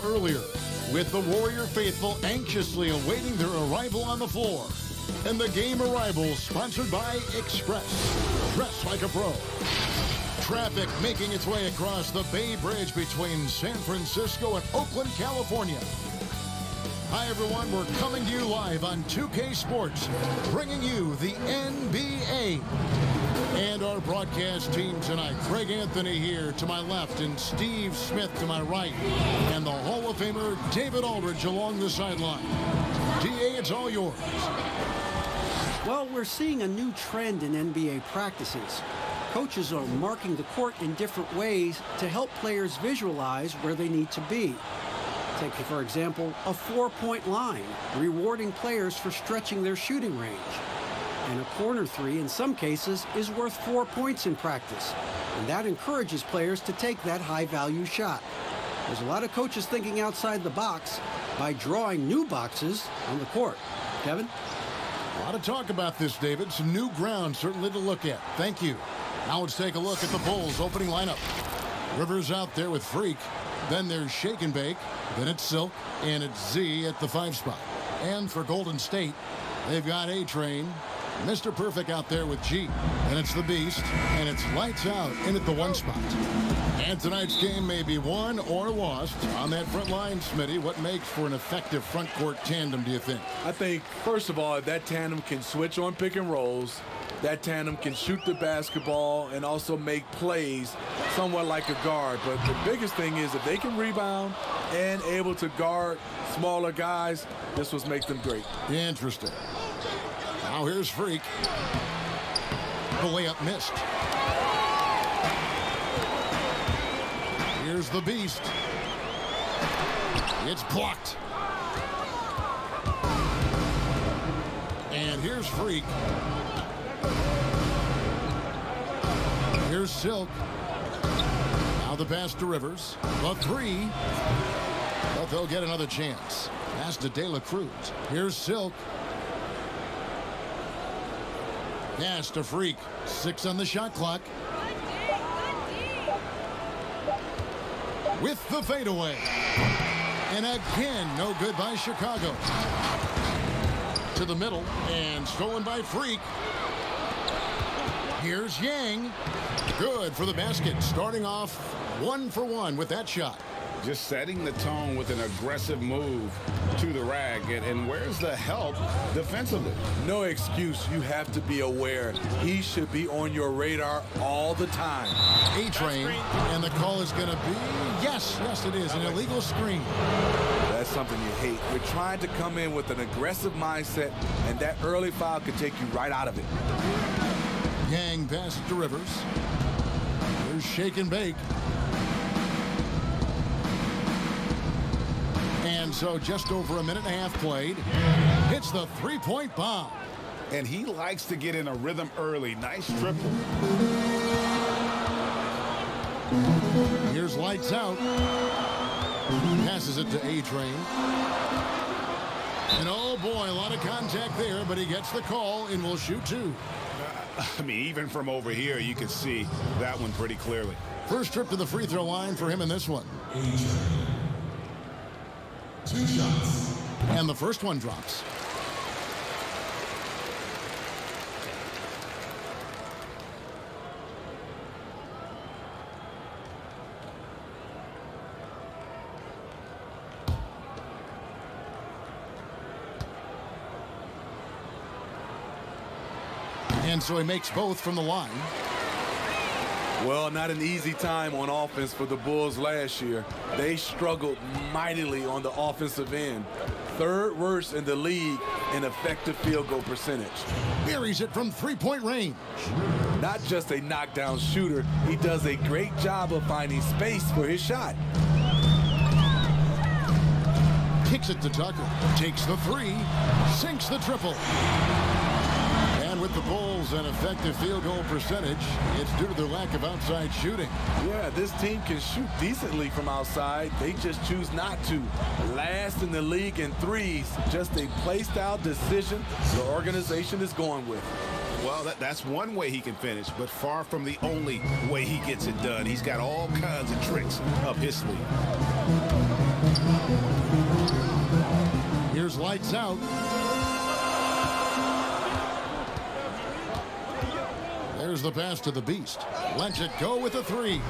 Earlier, with the Warrior faithful anxiously awaiting their arrival on the floor. And the game arrival sponsored by Express. Dress like a pro. Traffic making its way across the Bay Bridge between San Francisco and Oakland, California. Hi, everyone. We're coming to you live on 2K Sports, bringing you the NBA. And our broadcast team tonight, Greg Anthony here to my left and Steve Smith to my right. And the Hall of Famer David Aldridge along the sideline. DA, it's all yours. Well, we're seeing a new trend in NBA practices. Coaches are marking the court in different ways to help players visualize where they need to be. Take, for example, a 4-point line, rewarding players for stretching their shooting range. And a corner three, in some cases, is worth 4 points in practice. And that encourages players to take that high-value shot. There's a lot of coaches thinking outside the box by drawing new boxes on the court. Kevin? A lot of talk about this, David. Some new ground certainly to look at. Thank you. Now let's take a look at the Bulls' opening lineup. Rivers out there with Freak. Then there's Shake and Bake. Then it's Silk. And it's Z at the 5 spot. And for Golden State, they've got A-Train. Mr. Perfect out there with G. And it's the Beast. And it's lights out in at the 1 spot. And tonight's game may be won or lost. On that front line, Smitty, what makes for an effective front court tandem, do you think? I think, first of all, that tandem can switch on pick and rolls. That tandem can shoot the basketball and also make plays somewhat like a guard. But the biggest thing is if they can rebound and able to guard smaller guys, this will make them great. Interesting. Now here's Freak. The layup missed. Here's the Beast. It's blocked. And here's Freak. Here's Silk. Now the pass to Rivers. The 3. But they'll get another chance. Pass to De La Cruz. Here's Silk. Pass to Freak. 6 on the shot clock. With the fadeaway. And again, no good by Chicago. To the middle and stolen by Freak. Here's Yang. Good for the basket. Starting off 1 for 1 with that shot. Just setting the tone with an aggressive move to the rack. And where's the help defensively? No excuse. You have to be aware. He should be on your radar all the time. A-Train. And the call is going to be, yes, it is, an illegal screen. That's something you hate. You're trying to come in with an aggressive mindset, and that early foul could take you right out of it. Yang passes to Rivers. Here's Shake and Bake. And so just over a minute and a half played. Hits the 3-point bomb. And he likes to get in a rhythm early. Nice triple. Here's lights out. Passes it to A-Train. And oh boy, a lot of contact there, but he gets the call and will shoot 2. I mean, even from over here, you can see that one pretty clearly. First trip to the free throw line for him in this one. 2 shots. And the first one drops. And so he makes both from the line. Well, not an easy time on offense for the Bulls last year. They struggled mightily on the offensive end. 3rd worst in the league in effective field goal percentage. Buries it from 3-point range. Not just a knockdown shooter, he does a great job of finding space for his shot. Kicks it to Tucker. Takes the 3. Sinks the triple. And with the Bulls an effective field goal percentage, it's due to their lack of outside shooting. Yeah, this team can shoot decently from outside. They just choose not to. Last in the league in threes. Just a play-style decision the organization is going with. Well, that's one way he can finish, but far from the only way he gets it done. He's got all kinds of tricks up his sleeve. Lights out. There's the pass to the Beast. Lets it go with a three.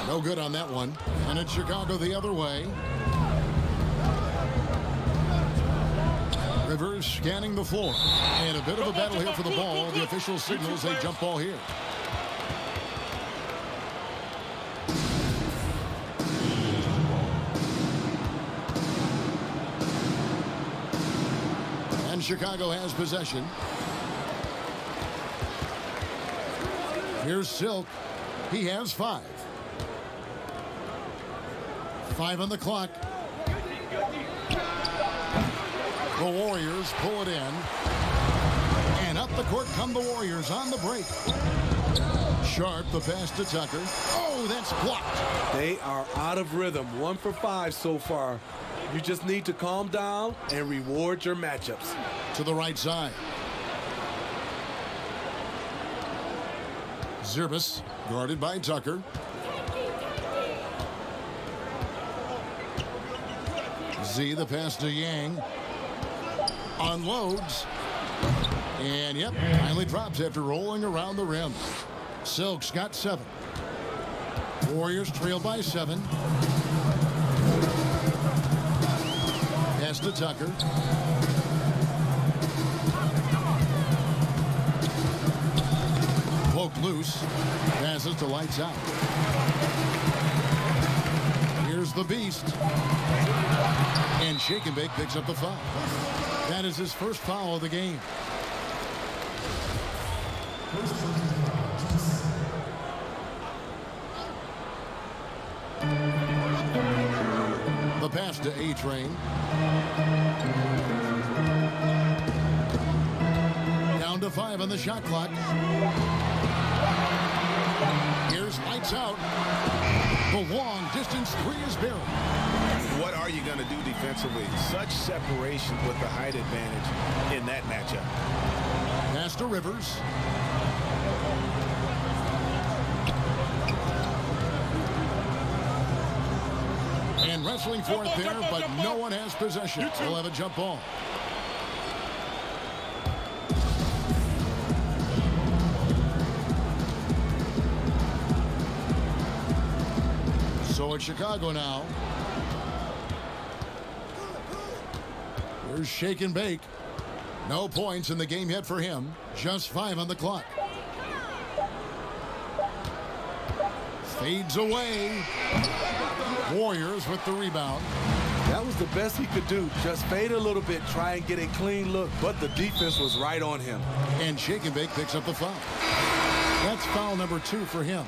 No good on that one. And it's Chicago the other way. Rivers scanning the floor. And a bit of a battle here for the ball. The official signals a jump ball here. And Chicago has possession. Here's Silk. He has 5. 5 on the clock. The Warriors pull it in. And up the court come the Warriors on the break. Sharp, the pass to Tucker. Oh, that's blocked. They are out of rhythm. 1 for 5 so far. You just need to calm down and reward your matchups. To the right side. Zirbis, guarded by Tucker. Z, the pass to Yang. Unloads. And, yep, finally drops after rolling around the rim. Silk's got 7. Warriors trail by 7. Pass to Tucker. Poked loose. Passes to Lights out. Here's the Beast. And Shake and Bake picks up the foul. That is his first foul of the game. The pass to A-Train. Down to 5 on the shot clock. Here's Lights out. The long distance 3 is buried. What are you going to do defensively? Such separation with the height advantage in that matchup. Pass to Rivers. And wrestling for it there, but no one has possession. We'll have a jump ball. So it's Chicago now. Here's Shake and Bake. No points in the game yet for him. Just 5 on the clock. Fades away. Warriors with the rebound. That was the best he could do. Just fade a little bit, try and get a clean look, but the defense was right on him. And Shake and Bake picks up the foul. That's foul number 2 for him.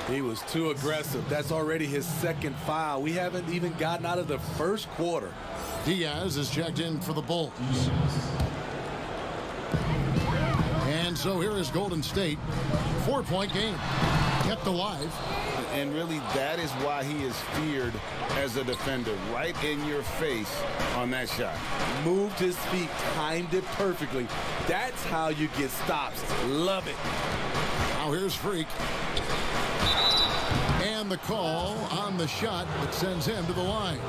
He was too aggressive. That's already his 2nd foul. We haven't even gotten out of the first quarter. Diaz is checked in for the Bulls. And so here is Golden State. 4-point game. Kept alive. And really, that is why he is feared as a defender. Right in your face on that shot. Moved his feet, timed it perfectly. That's how you get stops. Love it. Now here's Freak. And the call on the shot that sends him to the line.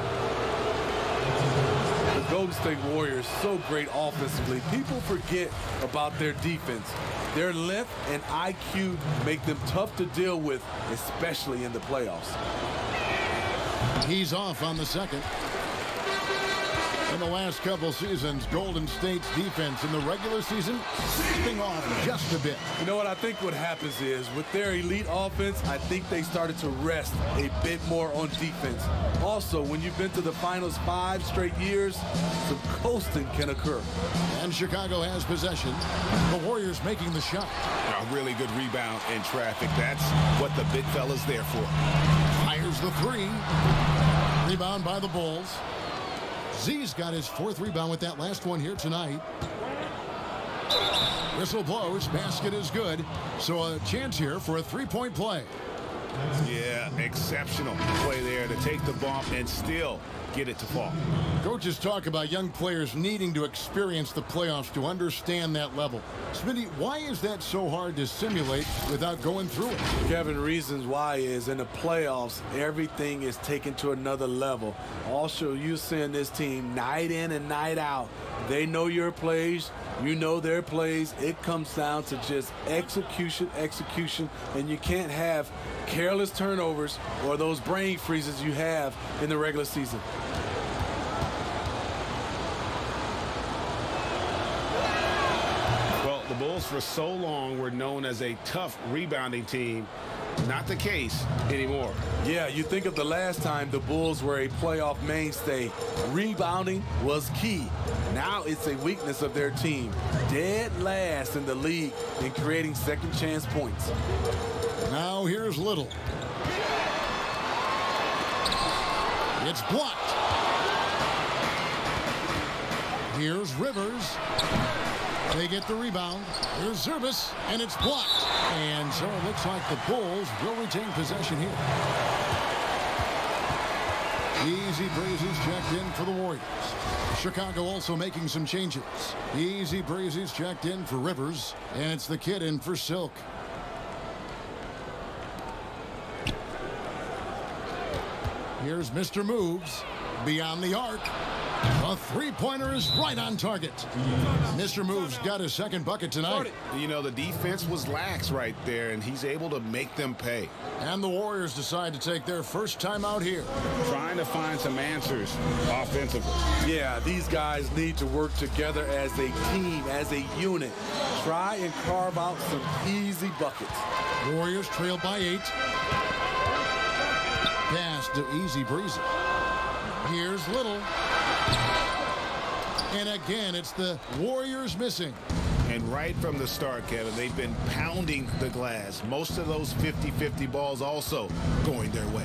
The Golden State Warriors so great offensively. People forget about their defense. Their length and IQ make them tough to deal with, especially in the playoffs. He's off on the second. In the last couple seasons, Golden State's defense in the regular season slipping off just a bit. You know what I think what happens is with their elite offense, I think they started to rest a bit more on defense. Also, when you've been to the finals 5 straight years, some coasting can occur. And Chicago has possession. The Warriors making the shot. A really good rebound in traffic. That's what the big fella's there for. Fires the 3. Rebound by the Bulls. Z's got his 4th rebound with that last one here tonight. Whistle blows. Basket is good. So a chance here for a 3-point play. Yeah, exceptional play there to take the bump and still get it to fall. Coaches talk about young players needing to experience the playoffs to understand that level. Smitty, why is that so hard to simulate without going through it? Kevin, reasons why is in the playoffs, everything is taken to another level. Also, you're seeing this team night in and night out. They know your plays. You know their plays. It comes down to just execution, and you can't have careless turnovers or those brain freezes you have in the regular season. Well, the Bulls for so long were known as a tough rebounding team. Not the case anymore. Yeah, you think of the last time the Bulls were a playoff mainstay. Rebounding was key. Now it's a weakness of their team. Dead last in the league in creating second chance points. Now here's Little. It's blocked. Here's Rivers. They get the rebound. Here's Zerbis, and it's blocked. And so it looks like the Bulls will retain possession here. Easy Breezy's checked in for the Warriors. Chicago also making some changes. Easy Breezy's checked in for Rivers, and it's the kid in for Silk. Here's Mr. Moves beyond the arc. A three-pointer is right on target. Mr. Moves got his second bucket tonight. You know, the defense was lax right there, and he's able to make them pay. And the Warriors decide to take their first time out here. Trying to find some answers offensively. Yeah, these guys need to work together as a team, as a unit. Try and carve out some easy buckets. Warriors trail by 8. Pass to Easy Breezy. Here's Little. And again, it's the Warriors missing. And right from the start, Kevin, they've been pounding the glass. Most of those 50-50 balls also going their way.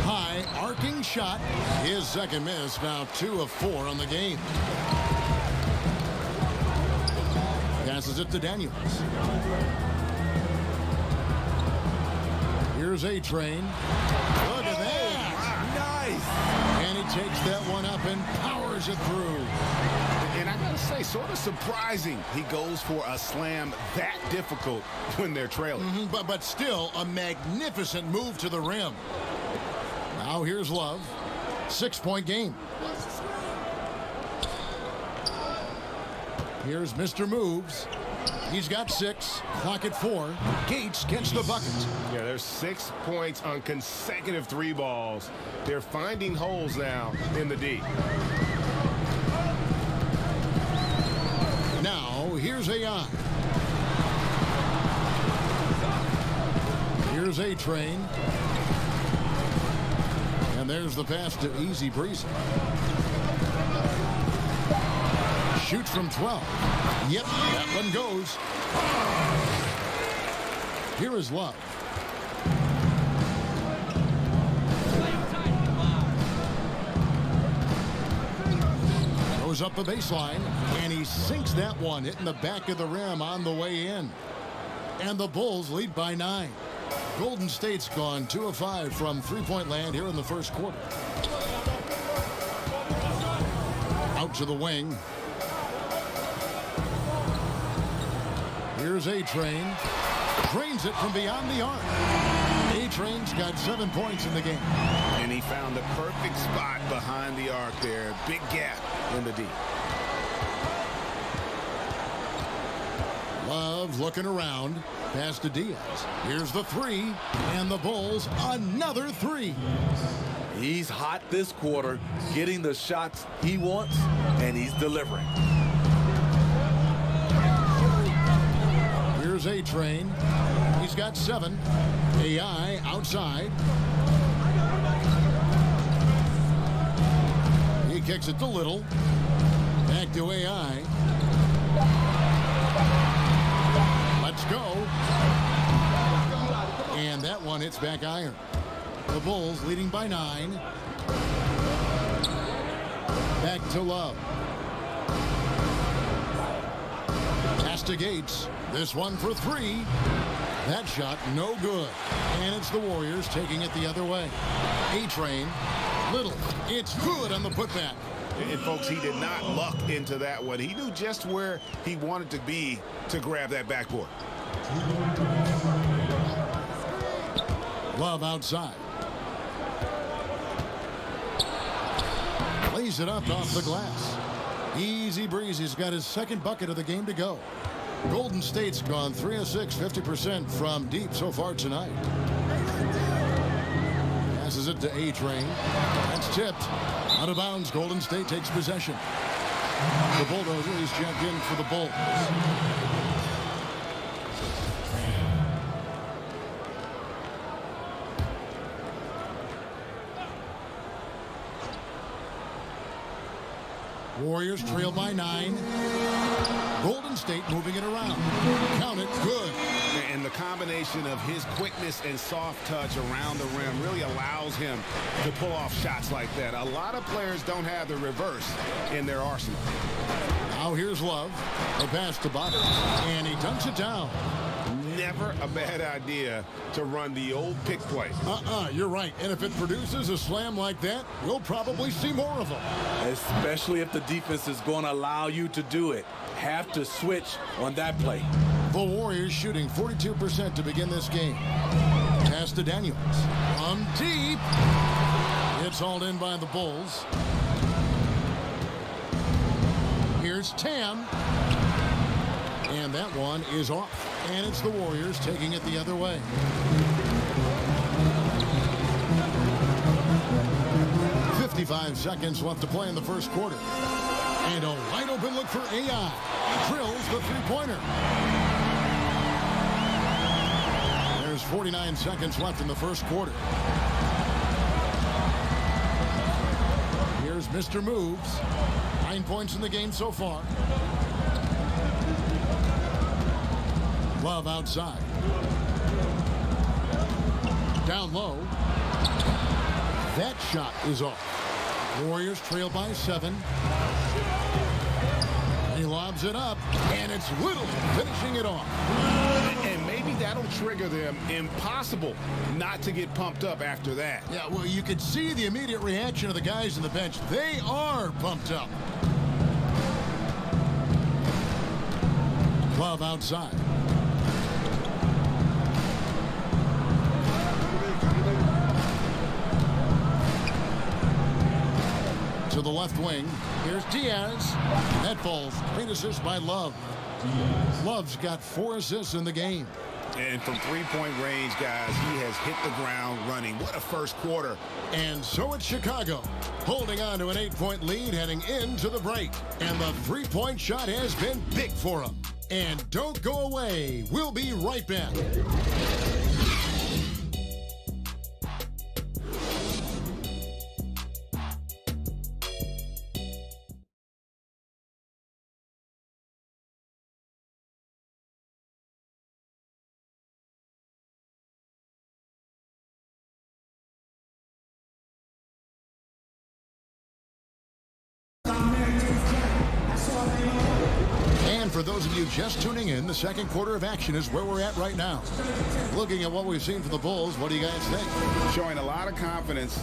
High arcing shot. His second miss, now 2 of 4 on the game. Passes it to Daniels. Here's A-Train. Look at that. Nice. And he takes that one up and powers it through. And I gotta say, sort of surprising he goes for a slam that difficult when they're trailing. But still a magnificent move to the rim. Now here's Love. 6-point game. Here's Mr. Moves. He's got 6. Clock at 4. Gates gets the bucket. Yeah, there's 6 points on consecutive 3 balls. They're finding holes now in the D. Now, here's AI. Here's A-Train. And there's the pass to Easy Breezy. Shoots from 12. Yep, that one goes. Here is Love. Goes up the baseline, and he sinks that one, hitting the back of the rim on the way in. And the Bulls lead by 9. Golden State's gone 2 of 5 from three-point land here in the first quarter. Out to the wing. Here's A-Train. Drains it from beyond the arc. A-Train's got 7 points in the game. And he found the perfect spot behind the arc there. Big gap in the D. Love looking around. Pass to Diaz. Here's the 3. And the Bulls, another 3. He's hot this quarter, getting the shots he wants, and he's delivering. Here's A-Train. He's got 7. AI outside. He kicks it to Little. Back to AI. Let's go. And that one hits back iron. The Bulls leading by 9. Back to Love. Pass investigates. This one for three. That shot no good. And it's the Warriors taking it the other way. A-Train. Little. It's good on the putback. And folks, he did not luck into that one. He knew just where he wanted to be to grab that backboard. Love outside. Lays it up off the glass. Easy breezy's got his second bucket of the game to go. Golden State's gone 3 of 6, 50% from deep so far tonight. Passes it to A-Train. That's tipped. Out of bounds. Golden State takes possession. The Bulldozer is checked in for the Bulls. Warriors trail by 9. Golden State moving it around. Count it. Good. And the combination of his quickness and soft touch around the rim really allows him to pull off shots like that. A lot of players don't have the reverse in their arsenal. Now here's Love. The pass to Bobby. And he dunks it down. Never a bad idea to run the old pick play. You're right. And if it produces a slam like that, we'll probably see more of them. Especially if the defense is going to allow you to do it. Have to switch on that play. The Warriors shooting 42% to begin this game. Pass to Daniels. From deep. It's hauled in by the Bulls. Here's Tam. And that one is off. And it's the Warriors taking it the other way. .55 seconds left to play in the first quarter. And a wide open look for AI. Drills the three-pointer. There's 49 seconds left in the first quarter. Here's Mr. Moves. 9 points in the game so far. Love outside. Down low. That shot is off. Warriors trail by 7. He lobs it up, and it's Little finishing it off. And maybe that'll trigger them. Impossible not to get pumped up after that. Yeah, well, you could see the immediate reaction of the guys on the bench. They are pumped up. Love outside. To the left wing. Here's Diaz. That falls. Great assist by Love. Love's got 4 assists in the game. And from three-point range, guys, he has hit the ground running. What a first quarter. And so it's Chicago, holding on to an 8-point lead heading into the break. And the three-point shot has been big for them. And don't go away. We'll be right back. And for those of you just tuning in, the second quarter of action is where we're at right now. Looking at what we've seen from the Bulls, what do you guys think? Showing a lot of confidence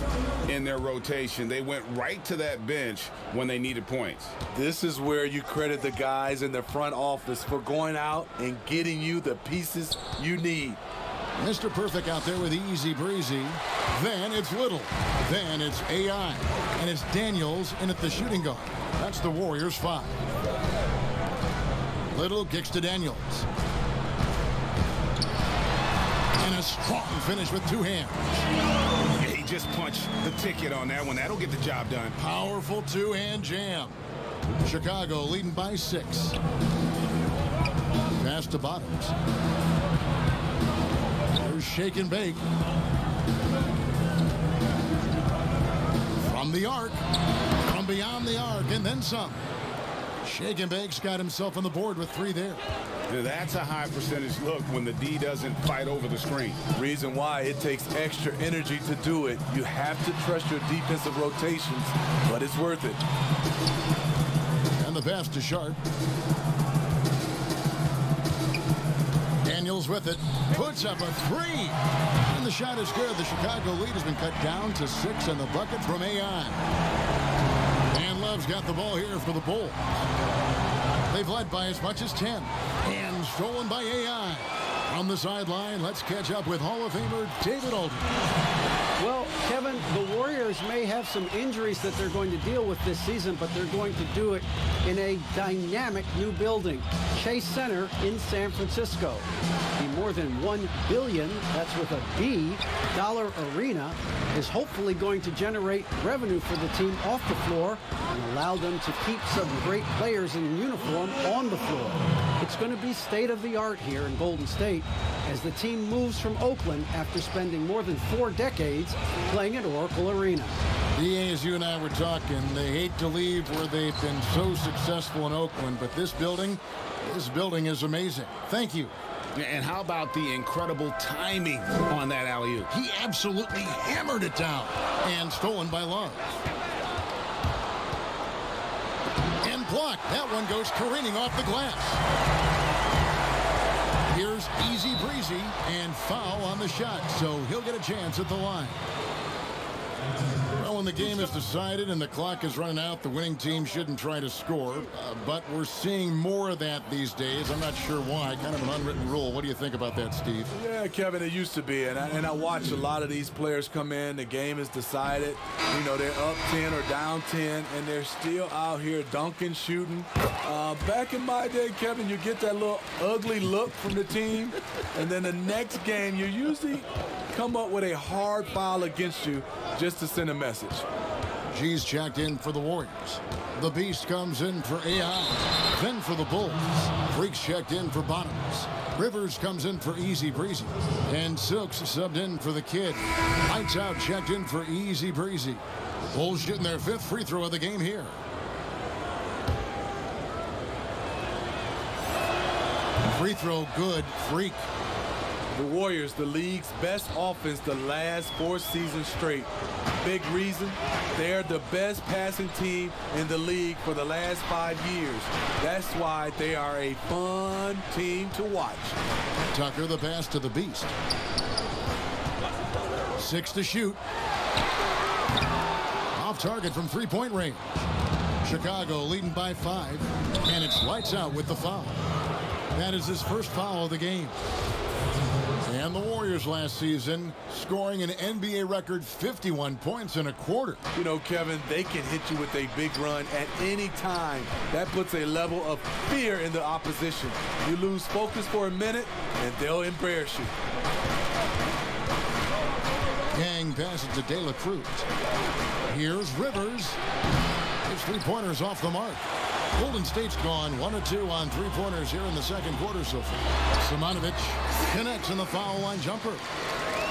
in their rotation. They went right to that bench when they needed points. This is where you credit the guys in the front office for going out and getting you the pieces you need. Mr. Perfect out there with easy breezy. Then it's Little. Then it's AI. And it's Daniels in at the shooting guard. That's the Warriors 5. Little kicks to Daniels. And a strong finish with 2 hands. He just punched the ticket on that one. That'll get the job done. Powerful 2-hand jam. Chicago leading by 6. Pass to Bottoms. There's shake and bake. From the arc. From beyond the arc and then some. Shake and bake's got himself on the board with 3 there. Now that's a high percentage look when the D doesn't fight over the screen. Reason why it takes extra energy to do it. You have to trust your defensive rotations, but it's worth it. And the pass to Sharp. Daniels with it. Puts up a three. And the shot is good. The Chicago lead has been cut down to 6 in the bucket from AI. And Love's got the ball here for the Bulls. They've led by as much as 10. And stolen by AI. On the sideline, let's catch up with Hall of Famer David Aldridge. Well, Kevin, the Warriors may have some injuries that they're going to deal with this season, but they're going to do it in a dynamic new building, Chase Center in San Francisco. The more than $1 billion, that's with a B, dollar arena is hopefully going to generate revenue for the team off the floor and allow them to keep some great players in uniform on the floor. It's going to be state-of-the-art here in Golden State as the team moves from Oakland after spending more than 4 decades playing at Oracle Arena. DA, as you and I were talking, they hate to leave where they've been so successful in Oakland, but this building is amazing. Thank you. And how about the incredible timing on that alley-oop? He absolutely hammered it down. And stolen by Love. And blocked. That one goes careening off the glass. Here's easy breezy and foul on the shot, so he'll get a chance at the line. Well, when the game is decided and the clock is running out, the winning team shouldn't try to score, but we're seeing more of that these days. I'm not sure why. Kind of an unwritten rule. What do you think about that, Steve? Yeah, Kevin, it used to be, and I watch a lot of these players come in. The game is decided. You know, they're up 10 or down 10, and they're still out here dunking, shooting. Back in my day, Kevin, you get that little ugly look from the team, and then the next game, you usually come up with a hard foul against you just to send a message. G's checked in for the Warriors. The Beast comes in for AI. Then for the Bulls. Freaks checked in for Bottoms. Rivers comes in for Easy Breezy. And Silks subbed in for the Kid. Lights Out checked in for Easy Breezy. Bulls shooting their 5th free throw of the game here. Free throw good. Freak. The Warriors, the league's best offense the last 4 seasons straight. Big reason, they're the best passing team in the league for the last 5 years. That's why they are a fun team to watch. Tucker the pass to the Beast. 6 to shoot. Off target from three-point range. Chicago leading by 5, and it's lights out with the foul. That is his first foul of the game. And the Warriors last season scoring an NBA record 51 points in a quarter. You know, Kevin, they can hit you with a big run at any time. That puts a level of fear in the opposition. You lose focus for a minute, and they'll embarrass you. Gang passes to De La Cruz. Here's Rivers. His three-pointers off the mark. Golden State's gone 1 of 2 on three-pointers here in the second quarter so far. Simonovic connects in the foul line jumper.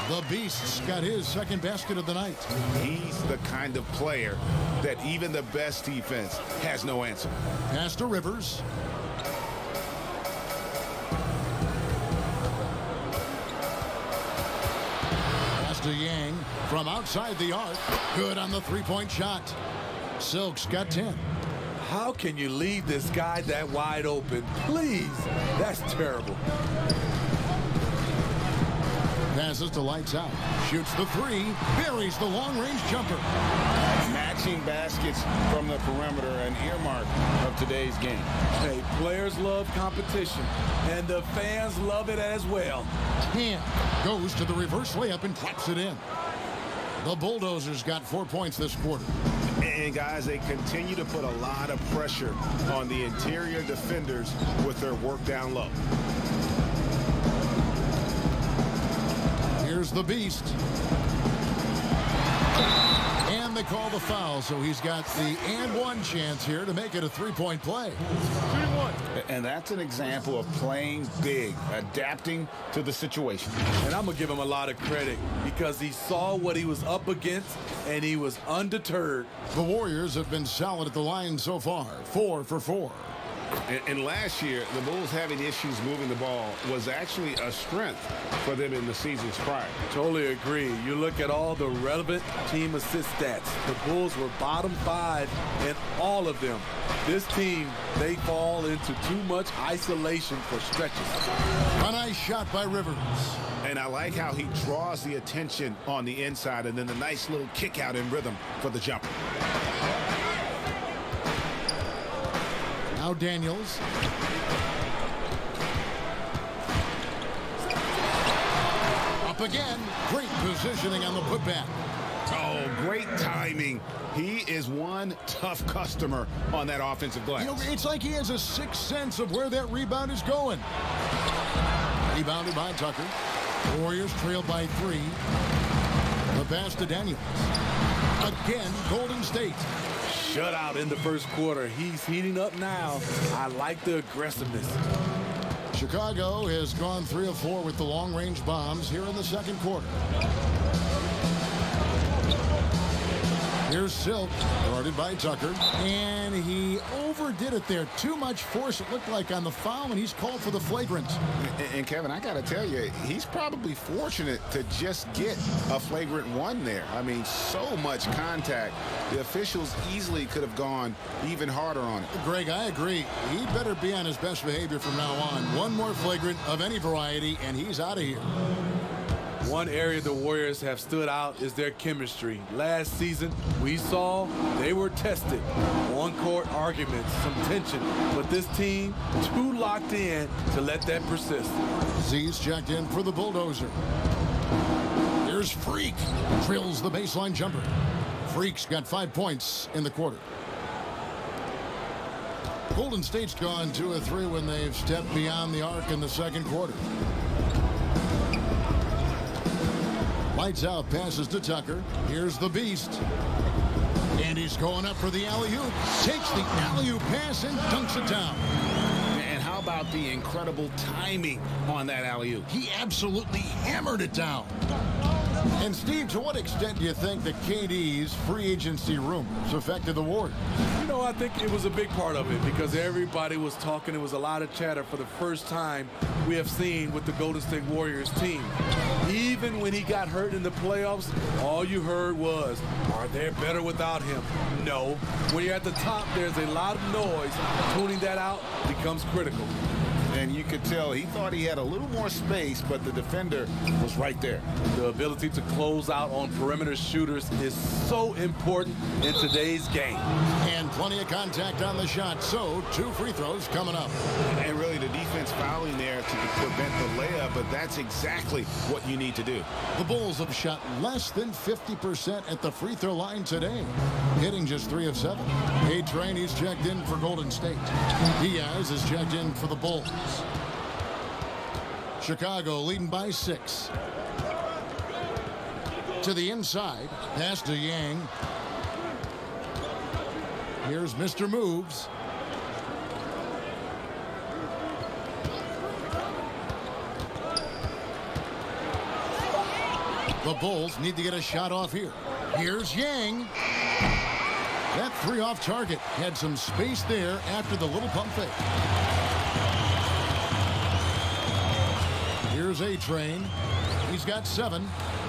The Beast's got his second basket of the night. He's the kind of player that even the best defense has no answer. Pass to Rivers. Pass to Yang from outside the arc. Good on the three-point shot. Silk's got 10. How can you leave this guy that wide open? Please, that's terrible. Passes to lights out. Shoots the 3. Buries the long-range jumper. Matching baskets from the perimeter, an earmark of today's game. Hey, players love competition, and the fans love it as well. Hand goes to the reverse layup and claps it in. The Bulldozers got 4 points this quarter. And guys, they continue to put a lot of pressure on the interior defenders with their work down low. Here's the Beast. And they call the foul, so he's got the and one chance here to make it a three-point play. And that's an example of playing big, adapting to the situation. And I'm going to give him a lot of credit because he saw what he was up against and he was undeterred. The Warriors have been solid at the line so far, 4 for 4. And last year, the Bulls having issues moving the ball was actually a strength for them in the seasons prior. Totally agree. You look at all the relevant team assist stats. The Bulls were bottom 5 in all of them. This team, they fall into too much isolation for stretches. A nice shot by Rivers. And I like how he draws the attention on the inside and then the nice little kick out in rhythm for the jumper. Now Daniels. Up again. Great positioning on the putback. Oh, great timing. He is one tough customer on that offensive glass. You know, it's like he has a sixth sense of where that rebound is going. Rebounded by Tucker. The Warriors trailed by 3. The pass to Daniels. Again, Golden State. Shutout in the first quarter. He's heating up now. I like the aggressiveness. Chicago has gone 3 of 4 with the long-range bombs here in the second quarter. Here's Silk, guarded by Tucker, and he overdid it there. Too much force, it looked like, on the foul, and he's called for the flagrant. And Kevin, I got to tell you, he's probably fortunate to just get a flagrant 1 there. I mean, so much contact. The officials easily could have gone even harder on it. Greg, I agree. He better be on his best behavior from now on. One more flagrant of any variety, and he's out of here. One area the Warriors have stood out is their chemistry. Last season, we saw they were tested. On-court arguments, some tension, but this team too locked in to let that persist. Z's checked in for the bulldozer. Here's Freak. Drills the baseline jumper. Freak's got 5 points in the quarter. Golden State's gone 2 of 3 when they've stepped beyond the arc in the second quarter. Lights out, passes to Tucker. Here's the Beast. And he's going up for the alley-oop. Takes the alley-oop pass and dunks it down. And how about the incredible timing on that alley-oop? He absolutely hammered it down. And Steve, to what extent do you think that KD's free agency rumors affected the Warriors? You know, I think it was a big part of it because everybody was talking. It was a lot of chatter for the first time we have seen with the Golden State Warriors team. Even when he got hurt in the playoffs, all you heard was, are they better without him? No. When you're at the top, there's a lot of noise. Tuning that out becomes critical. And you could tell he thought he had a little more space, but the defender was right there. The ability to close out on perimeter shooters is so important in today's game. And plenty of contact on the shot, so 2 free throws coming up. And really the defense fouling there to prevent the layup, but that's exactly what you need to do. The Bulls have shot less than 50% at the free throw line today, hitting just 3 of 7. A-Train, he's checked in for Golden State. Diaz is checked in for the Bulls. Chicago leading by 6. To the inside, pass to Yang. Here's Mr. Moves. The Bulls need to get a shot off here. Here's Yang. That 3 off target had some space there after the little pump fake. Here's A-Train. He's got 7.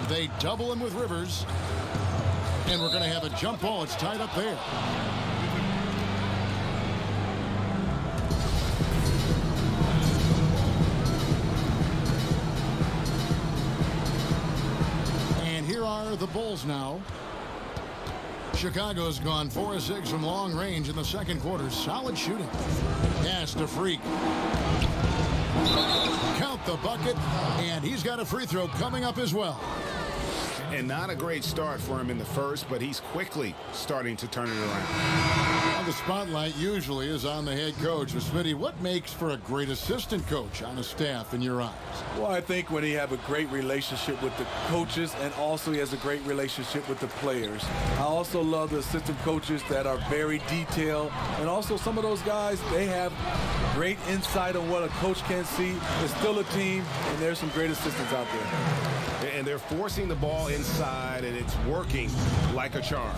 They double him with Rivers. And we're going to have a jump ball. It's tied up there. And here are the Bulls now. Chicago's gone 4 of 6 from long range in the second quarter. Solid shooting. Pass to Freak. Count the bucket, and he's got a free throw coming up as well. And not a great start for him in the first, but he's quickly starting to turn it around. Well, the spotlight usually is on the head coach. Smitty, what makes for a great assistant coach on a staff in your eyes? Well, I think when he have a great relationship with the coaches and also he has a great relationship with the players. I also love the assistant coaches that are very detailed, and also some of those guys, they have great insight on what a coach can see. It's still a team, and there's some great assistants out there. And they're forcing the ball inside, and it's working like a charm.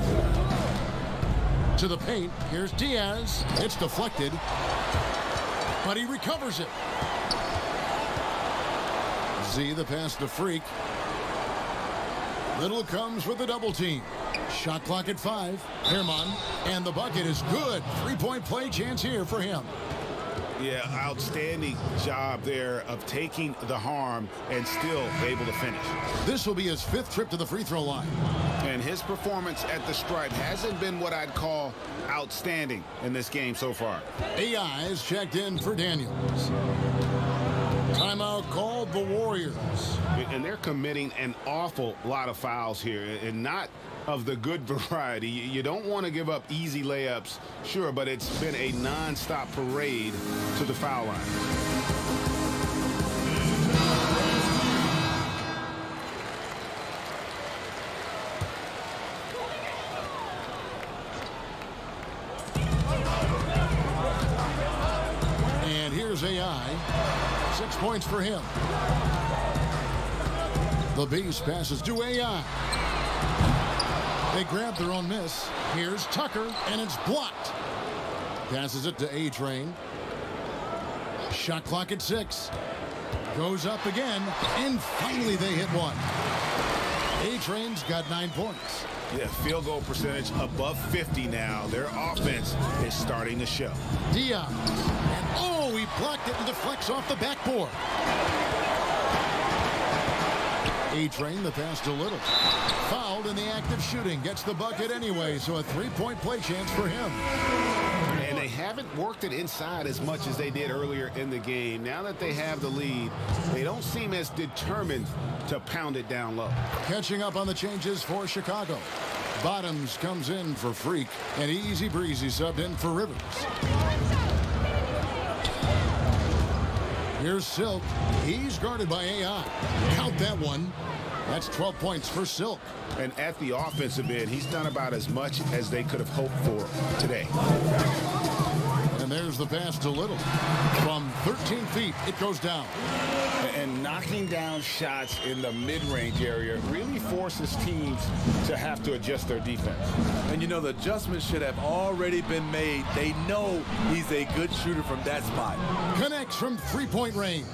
To the paint, here's Diaz. It's deflected. but he recovers it. Z, the pass to Freak. Little comes with the double team. Shot clock at 5. Herman, and the bucket is good. 3-point play chance here for him. Yeah, outstanding job there of taking the harm and still able to finish. This will be his 5th trip to the free throw line. And his performance at the stripe hasn't been what I'd call outstanding in this game so far. AI is checked in for Daniels. Timeout called the Warriors. And they're committing an awful lot of fouls here, and not of the good variety. You don't want to give up easy layups, sure, but it's been a non-stop parade to the foul line. And here's AI. 6 points for him. The Beast passes to AI. They grab their own miss. Here's Tucker, and it's blocked. Passes it to A-Train. Shot clock at 6. Goes up again, and finally they hit one. A-Train's got 9 points. Yeah, field goal percentage above 50 now. Their offense is starting to show. Diaz. And oh, he blocked it and deflects off the backboard. A-Train, the pass to Little. Fouled in the act of shooting. Gets the bucket anyway, so a 3-point play chance for him. And they haven't worked it inside as much as they did earlier in the game. Now that they have the lead, they don't seem as determined to pound it down low. Catching up on the changes for Chicago. Bottoms comes in for Freak, and Easy Breezy subbed in for Rivers. Here's Silk. He's guarded by AI. Count that one. That's 12 points for Silk. And at the offensive end, he's done about as much as they could have hoped for today. And there's the pass to Little. From 13 feet, it goes down. And knocking down shots in the mid-range area really forces teams to have to adjust their defense. And you know, the adjustments should have already been made. They know he's a good shooter from that spot. Connects from 3-point range.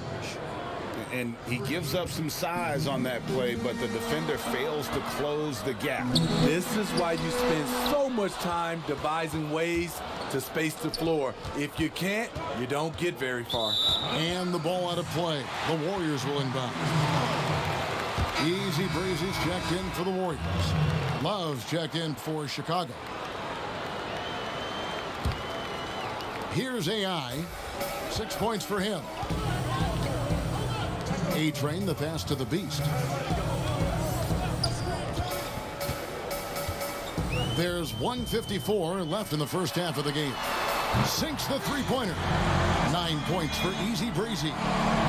And he gives up some size on that play, but the defender fails to close the gap. This is why you spend so much time devising ways to space the floor. If you can't, you don't get very far. And the ball out of play. The Warriors will inbound. Easy Breezy's checked in for the Warriors. Love's checked in for Chicago. Here's AI. 6 points for him. A-Train, the pass to the Beast. There's 1:54 left in the first half of the game. Sinks the three-pointer. 9 points for Easy Breezy.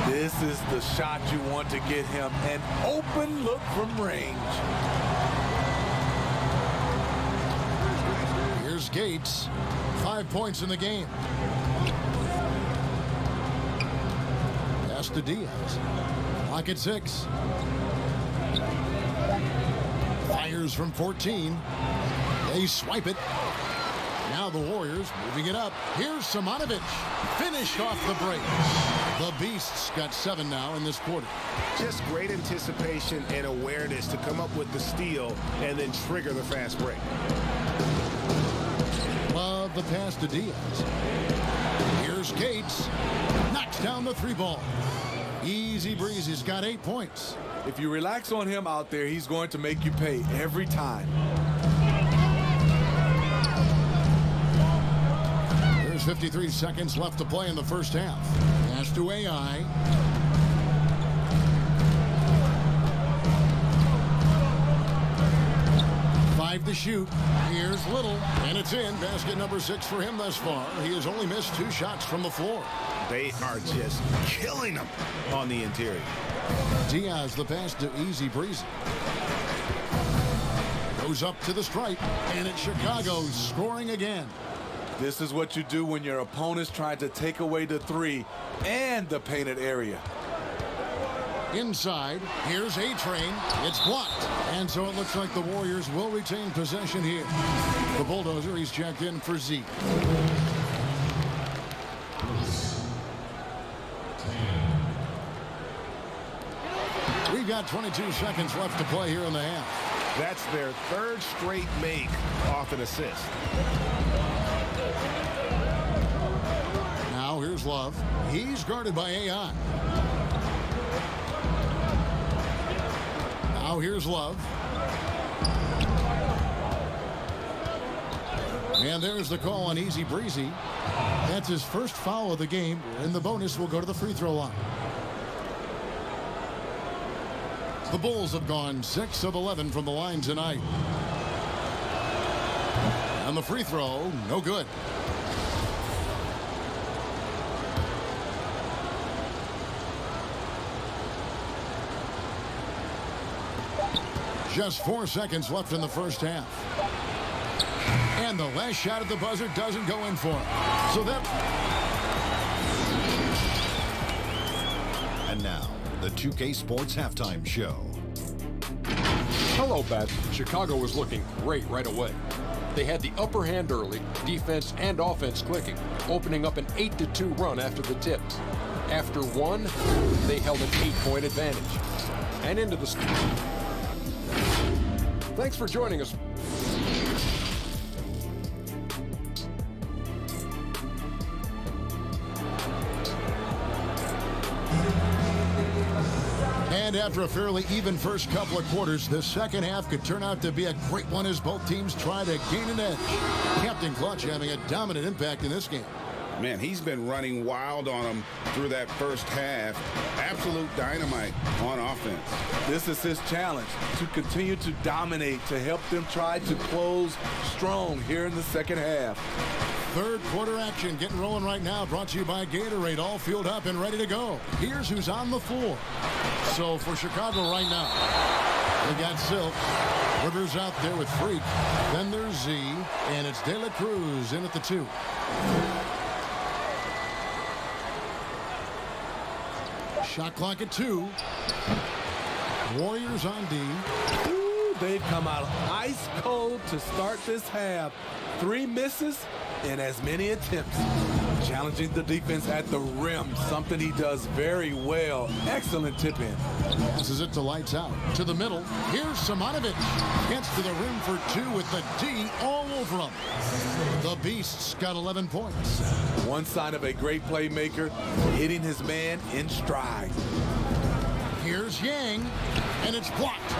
This is the shot you want to get him. An open look from range. Here's Gates. 5 points in the game. Pass to Diaz. Clock at 6. Fires from 14. They swipe it. Now the Warriors moving it up. Here's Simonovic. Finished off the break. The Beasts got 7 now in this quarter. Just great anticipation and awareness to come up with the steal and then trigger the fast break. Love the pass to Diaz. Here's Gates. Knocks down the 3-ball. Easy Breezy's got 8 points. If you relax on him out there, he's going to make you pay every time. There's 53 seconds left to play in the first half. Pass to AI. Five to shoot. Here's Little, and it's in. Basket number 6 for him thus far. He has only missed 2 shots from the floor. They are just killing them on the interior. Diaz, the pass to Easy Breezy. Goes up to the stripe, and it's Chicago scoring again. This is what you do when your opponent's trying to take away the 3 and the painted area. Inside, here's A-Train. It's blocked. And so it looks like the Warriors will retain possession here. The Bulldozer, he's checked in for Z. about 22 seconds left to play here in the half. That's their third straight make off an assist. Now here's Love. He's guarded by AI. Now here's Love. And there's the call on Easy Breezy. That's his first foul of the game, and the bonus will go to the free throw line. The Bulls have gone 6 of 11 from the line tonight. And the free throw, no good. Just 4 seconds left in the first half. And the last shot at the buzzer doesn't go in for him. So that... And now, the 2K Sports Halftime Show. Hello, Beth. Chicago was looking great right away. They had the upper hand early, defense and offense clicking, opening up an 8-2 run after the tips. After one, they held an 8-point advantage. And into the... Thanks for joining us. And after a fairly even first couple of quarters, the second half could turn out to be a great one as both teams try to gain an edge. Captain Clutch having a dominant impact in this game. Man, he's been running wild on them through that first half. Absolute dynamite on offense. This is his challenge, to continue to dominate, to help them try to close strong here in the second half. Third quarter action getting rolling right now, brought to you by Gatorade, all fueled up and ready to go. Here's who's on the floor. So for Chicago right now, they got Silk. Rivers out there with Freak. Then there's Z, and it's De La Cruz in at the 2. Shot clock at 2. Warriors on D. Ooh, they've come out ice cold to start this half. 3 misses and as many attempts. Challenging the defense at the rim, something he does very well. Excellent tip in. Passes it to Lights Out. To the middle. Here's Simonovic. Gets to the rim for 2 with the D all over him. The Beast's got 11 points. One sign of a great playmaker, hitting his man in stride. Here's Yang, and it's blocked.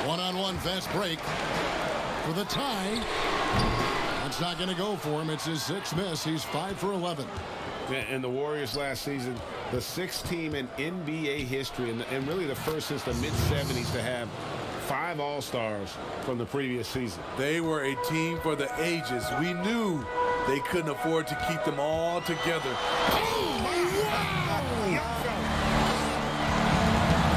One-on-one fast break for the tie. That's not going to go for him. It's his 6th miss. He's 5 for 11. And the Warriors last season, the 6th team in NBA history, and really the first since the mid-'70s to have 5 All-Stars from the previous season. They were a team for the ages. We knew they couldn't afford to keep them all together.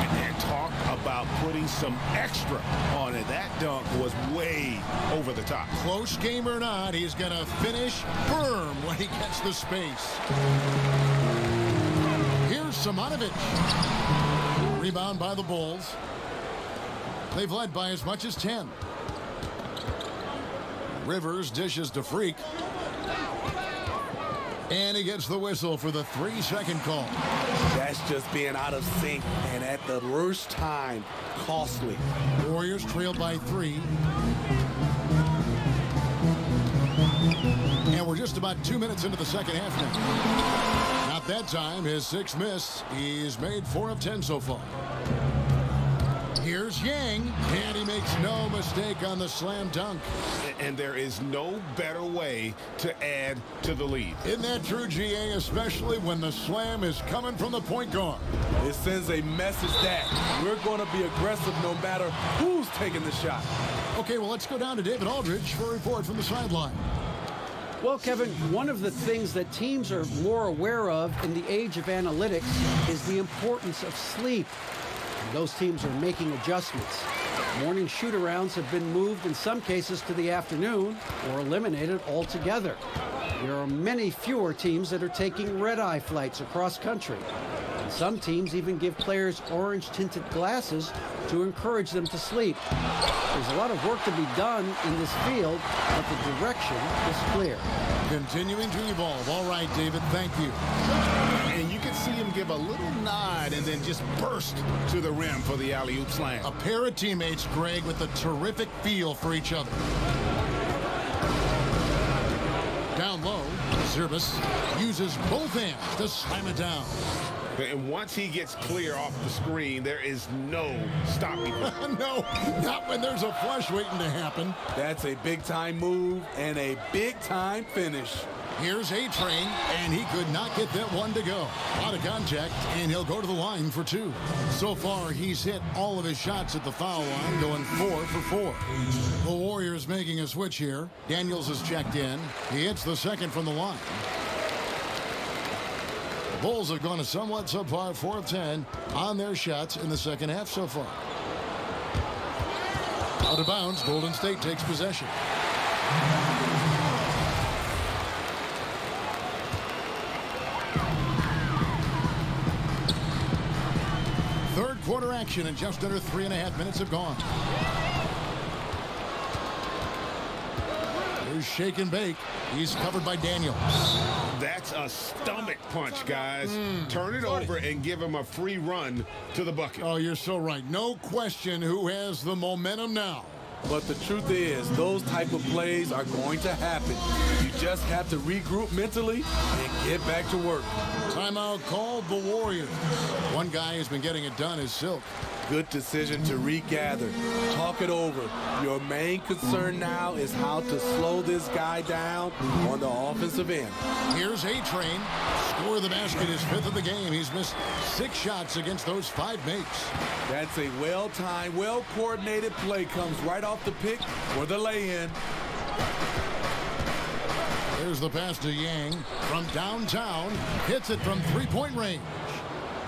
And talk about putting some extra on it. That dunk was way over the top. Close game or not, he's going to finish firm when he gets the space. Here's Simonovic. Rebound by the Bulls. They've led by as much as 10. Rivers dishes to Freak. And he gets the whistle for the 3-second call. That's just being out of sync and at the worst time, costly. Warriors trailed by 3. And we're just about 2 minutes into the second half now. Not that time, his 6th miss. He's made 4 of 10 so far. Here's Yang, and he makes no mistake on the slam dunk. And there is no better way to add to the lead. Isn't that true, GA, especially when the slam is coming from the point guard? It sends a message that we're going to be aggressive no matter who's taking the shot. Okay, well, let's go down to David Aldridge for a report from the sideline. Well, Kevin, one of the things that teams are more aware of in the age of analytics is the importance of sleep. Those teams are making adjustments. Morning shoot-arounds have been moved in some cases to the afternoon or eliminated altogether. There are many fewer teams that are taking red-eye flights across country. Some teams even give players orange-tinted glasses to encourage them to sleep. There's a lot of work to be done in this field, but the direction is clear. Continuing to evolve. All right, David, thank you. And you can see him give a little nod and then just burst to the rim for the alley-oop slam. A pair of teammates, Greg, with a terrific feel for each other. Down low, Zerbis uses both hands to slam it down. And once he gets clear off the screen, there is no stopping him. No, not when there's a flush waiting to happen. That's a big-time move and a big-time finish. Here's A-Train, and he could not get that one to go. Out of contact, and he'll go to the line for 2. So far, he's hit all of his shots at the foul line, going 4 for 4. The Warriors making a switch here. Daniels is checked in. He hits the second from the line. The Bulls have gone a somewhat subpar 4 of 10 on their shots in the second half so far. Out of bounds, Golden State takes possession. Third quarter action, and just under 3.5 minutes have gone. Here's shake and bake. He's covered by Daniels. That's a stomach punch, guys. Turn it over and give him a free run to the bucket. Oh, you're so right. No question who has the momentum now. But the truth is, those type of plays are going to happen. You just have to regroup mentally and get back to work. Timeout called the Warriors. One guy who's been getting it done is Silk. Good decision to regather. Talk it over. Your main concern now is how to slow this guy down on the offensive end. Here's A-Train. Score of the basket is 5th of the game. He's missed 6 shots against those 5 makes. That's a well-timed, well-coordinated play. Comes right off the pick for the lay-in. There's the pass to Yang from downtown. Hits it from 3-point range.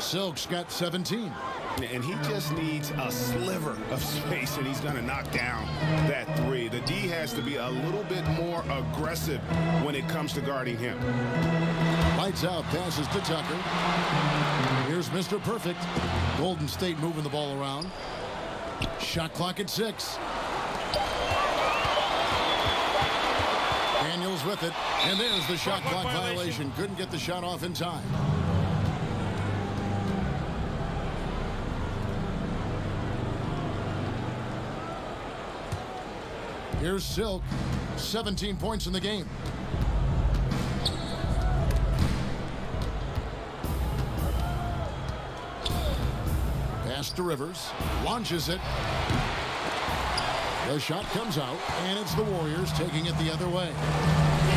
Silk's got 17. And he just needs a sliver of space, and he's going to knock down that 3. The D has to be a little bit more aggressive when it comes to guarding him. Lights out, passes to Tucker. Here's Mr. Perfect. Golden State moving the ball around. Shot clock at 6. Daniels with it, and there's the shot clock violation. Couldn't get the shot off in time. Here's Silk, 17 points in the game. Pass to Rivers, launches it. The shot comes out, and it's the Warriors taking it the other way.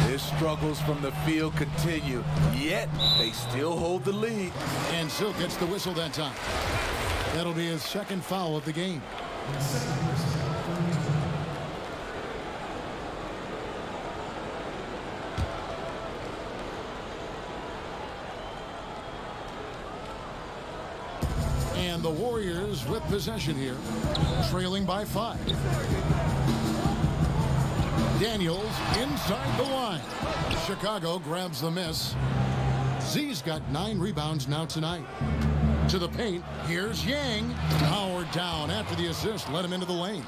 His struggles from the field continue, yet they still hold the lead. And Silk gets the whistle that time. That'll be his second foul of the game. And the Warriors with possession here, trailing by 5. Daniels inside the line. Chicago grabs the miss. Z's got 9 rebounds now tonight. To the paint, here's Yang. Powered down after the assist, let him into the lane.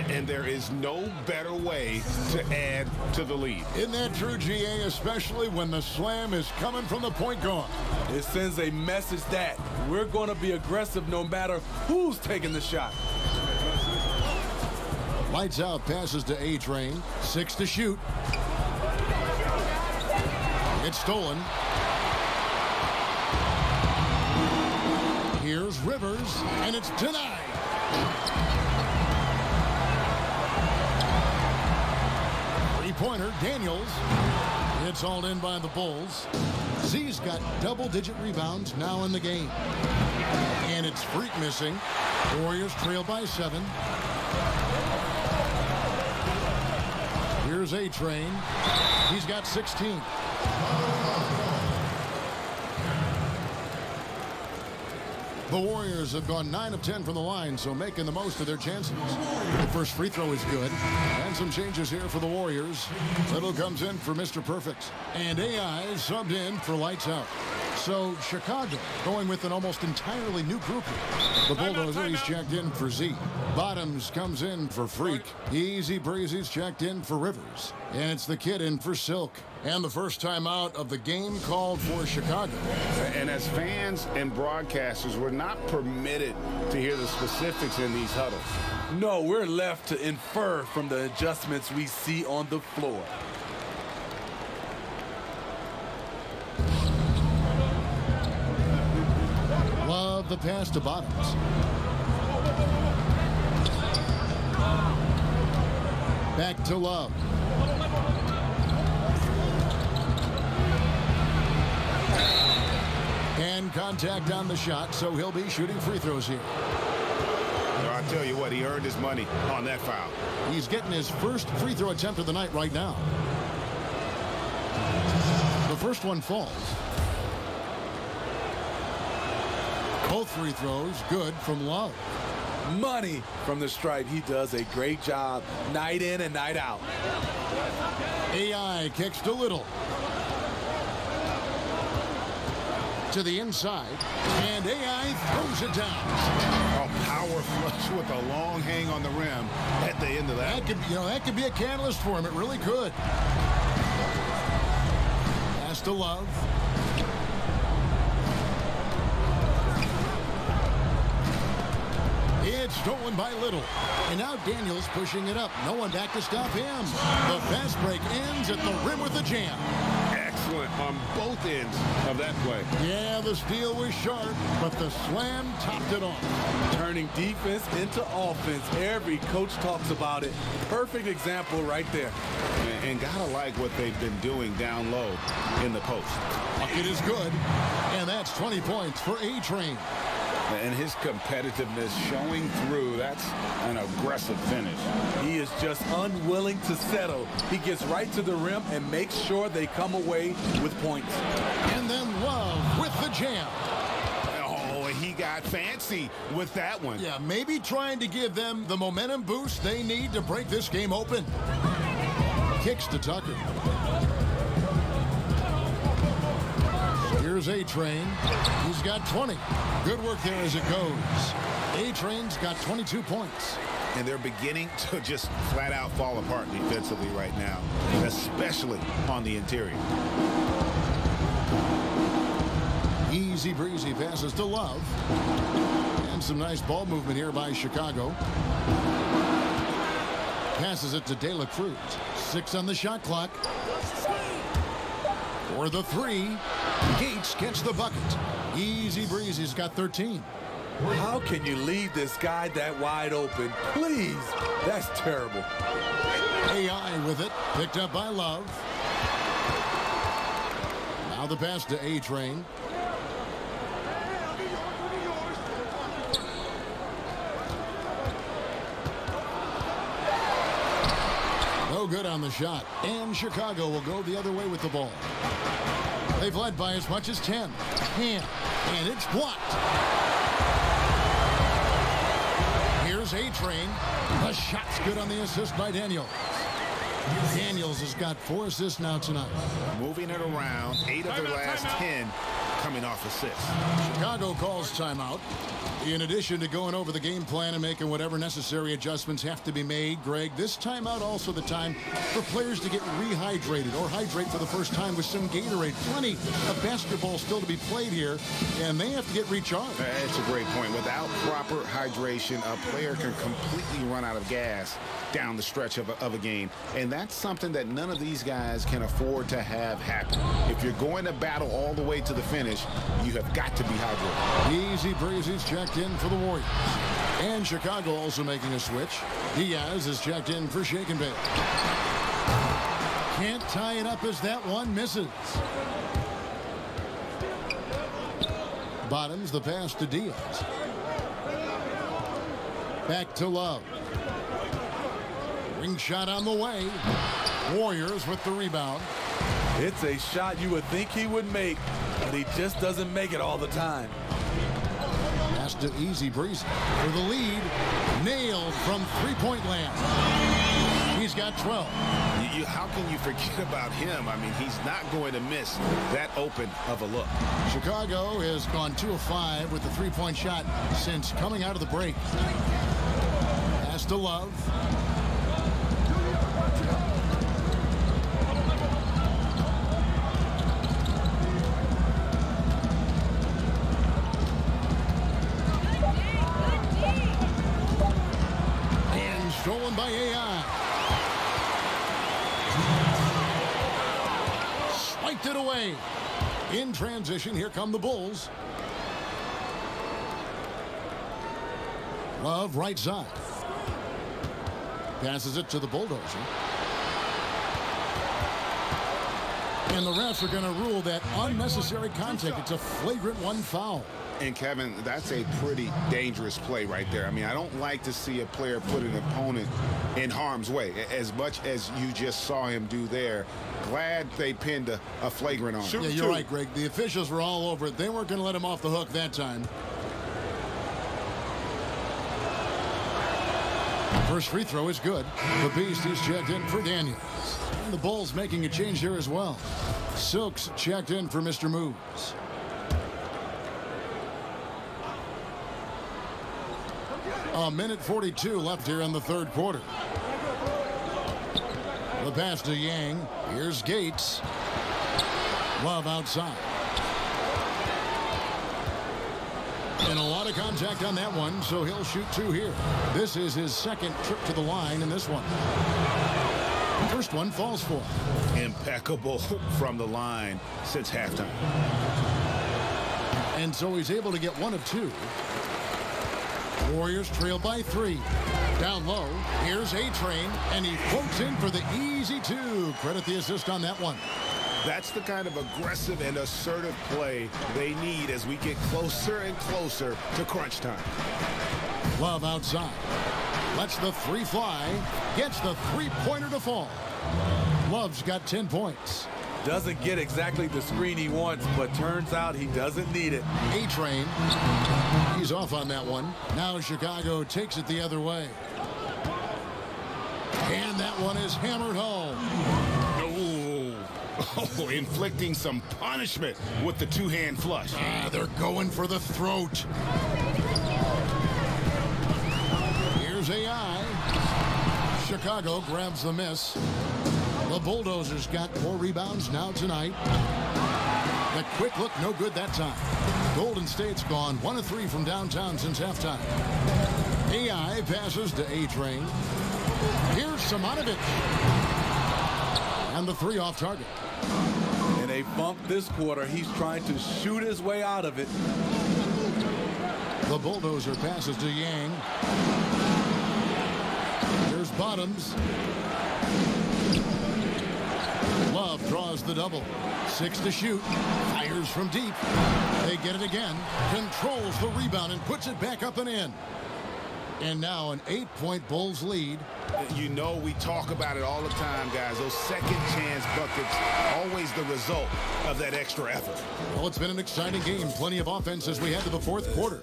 And there is no better way to add to the lead. Isn't that true, GA, especially when the slam is coming from the point guard? It sends a message that we're going to be aggressive no matter who's taking the shot. Lights out, passes to A-Train. 6 to shoot. It's stolen. Here's Rivers, and it's denied. Three-pointer, Daniels. It's hauled in by the Bulls. Z's got double-digit rebounds now in the game. And it's Freak missing. Warriors trail by 7. Here's A-Train. He's got 16. The Warriors have gone 9 of 10 from the line, so making the most of their chances. The first free throw is good. And some changes here for the Warriors. Little comes in for Mr. Perfect. And AI subbed in for Lights Out. So Chicago going with an almost entirely new group here. The Bulldozer, he's checked in for Z. Bottoms comes in for Freak. Easy Breezy's checked in for Rivers. And it's the kid in for Silk. And the first time out of the game called for Chicago. And as fans and broadcasters, we're not permitted to hear the specifics in these huddles. No, we're left to infer from the adjustments we see on the floor. Love the pass to Bottoms. Back to Love. And contact on the shot, so he'll be shooting free throws here. I'll tell you what, he earned his money on that foul. He's getting his first free throw attempt of the night right now. The first one falls. Both free throws good from Love. Money from the stripe. He does a great job night in and night out. AI kicks to Little. To the inside, and AI throws it down. Oh, power flush with a long hang on the rim at the end of that. That could be a catalyst for him. It really could. Pass to Love. It's stolen by Little. And now Daniels pushing it up. No one back to stop him. The fast break ends at the rim with a jam. Excellent on both ends of that play. Yeah, the steal was sharp, but the slam topped it off. Turning defense into offense. Every coach talks about it. Perfect example right there. And gotta like what they've been doing down low in the post. Bucket is good, and that's 20 points for A-Train. And his competitiveness showing through. That's an aggressive finish. He is just unwilling to settle. He gets right to the rim and makes sure they come away with points. And then Love with the jam. Oh, he got fancy with that one. Yeah, maybe trying to give them the momentum boost they need to break this game open. Kicks to Tucker. Here's A-Train. He's got 20. Good work there as it goes. A-Train's got 22 points. And they're beginning to just flat out fall apart defensively right now, especially on the interior. Easy breezy passes to Love. And some nice ball movement here by Chicago. Passes it to De La Cruz. 6 on the shot clock. For the 3. Gates gets the bucket. Easy breezy's got 13. How can you leave this guy that wide open? Please. That's terrible. AI with it. Picked up by Love. Now the pass to A-Train. No good on the shot. And Chicago will go the other way with the ball. They've led by as much as 10. And it's blocked. Here's A-Train. The shot's good on the assist by Daniels. Daniels has got 4 assists now tonight. Moving it around, 8 of their last 10 coming off assists. Chicago calls timeout. In addition to going over the game plan and making whatever necessary adjustments have to be made, Greg, this timeout also the time for players to get rehydrated or hydrate for the first time with some Gatorade. Plenty of basketball still to be played here, and they have to get recharged. That's a great point. Without proper hydration, a player can completely run out of gas down the stretch of a game. And that's something that none of these guys can afford to have happen. If you're going to battle all the way to the finish, you have got to be hydrated. Easy breezy's checked in for the Warriors. And Chicago also making a switch. Diaz is checked in for Shake and Bake. Can't tie it up as that one misses. Bottoms the pass to Diaz. Back to Love. Ring shot on the way. Warriors with the rebound. It's a shot you would think he would make, but he just doesn't make it all the time. Pass to Easy Breezy for the lead. Nailed from three-point land. He's got 12. How can you forget about him? I mean, he's not going to miss that open of a look. Chicago has gone 2 of 5 with the three-point shot since coming out of the break. Pass to Love. And stolen by AI. Swiped it away. In transition, here come the Bulls. Love, right side. Passes it to the Bulldozer. And the refs are going to rule that unnecessary contact. It's a flagrant 1 foul. And, Kevin, that's a pretty dangerous play right there. I mean, I don't like to see a player put an opponent in harm's way, as much as you just saw him do there. Glad they pinned a flagrant on him. Yeah, you're right, Greg. The officials were all over it. They weren't going to let him off the hook that time. First free throw is good. The Beast is checked in for Daniels. And the Bulls making a change here as well. Silks checked in for Mr. Moves. A minute 42 left here in the third quarter. The pass to Yang. Here's Gates. Love outside. And a lot of contact on that one, so he'll shoot 2 here. This is his second trip to the line in this one. First one falls for him. Impeccable from the line since halftime. And so he's able to get 1 of 2. Warriors trail by 3. Down low, here's A-Train, and he floats in for the easy 2. Credit the assist on that one. That's the kind of aggressive and assertive play they need as we get closer and closer to crunch time. Love outside. Lets the 3 fly. Gets the three-pointer to fall. Love's got 10 points. Doesn't get exactly the screen he wants, but turns out he doesn't need it. A-Train. He's off on that one. Now Chicago takes it the other way. And that one is hammered home. Oh, inflicting some punishment with the 2-hand flush. They're going for the throat. Here's AI. Chicago grabs the miss. The Bulldozers got 4 rebounds now tonight. The quick look, no good that time. Golden State's gone 1 of 3 from downtown since halftime. AI passes to A-Train. Here's Simonovic. And the 3 off target. And they bumped this quarter. He's trying to shoot his way out of it. The Bulldozer passes to Yang. Here's Bottoms. Love draws the double. 6 to shoot. Fires from deep. They get it again. Controls the rebound and puts it back up and in. And now an 8-point Bulls lead. You know, we talk about it all the time, guys. Those second chance buckets, always the result of that extra effort. Well, it's been an exciting game. Plenty of offense as we head to the fourth quarter.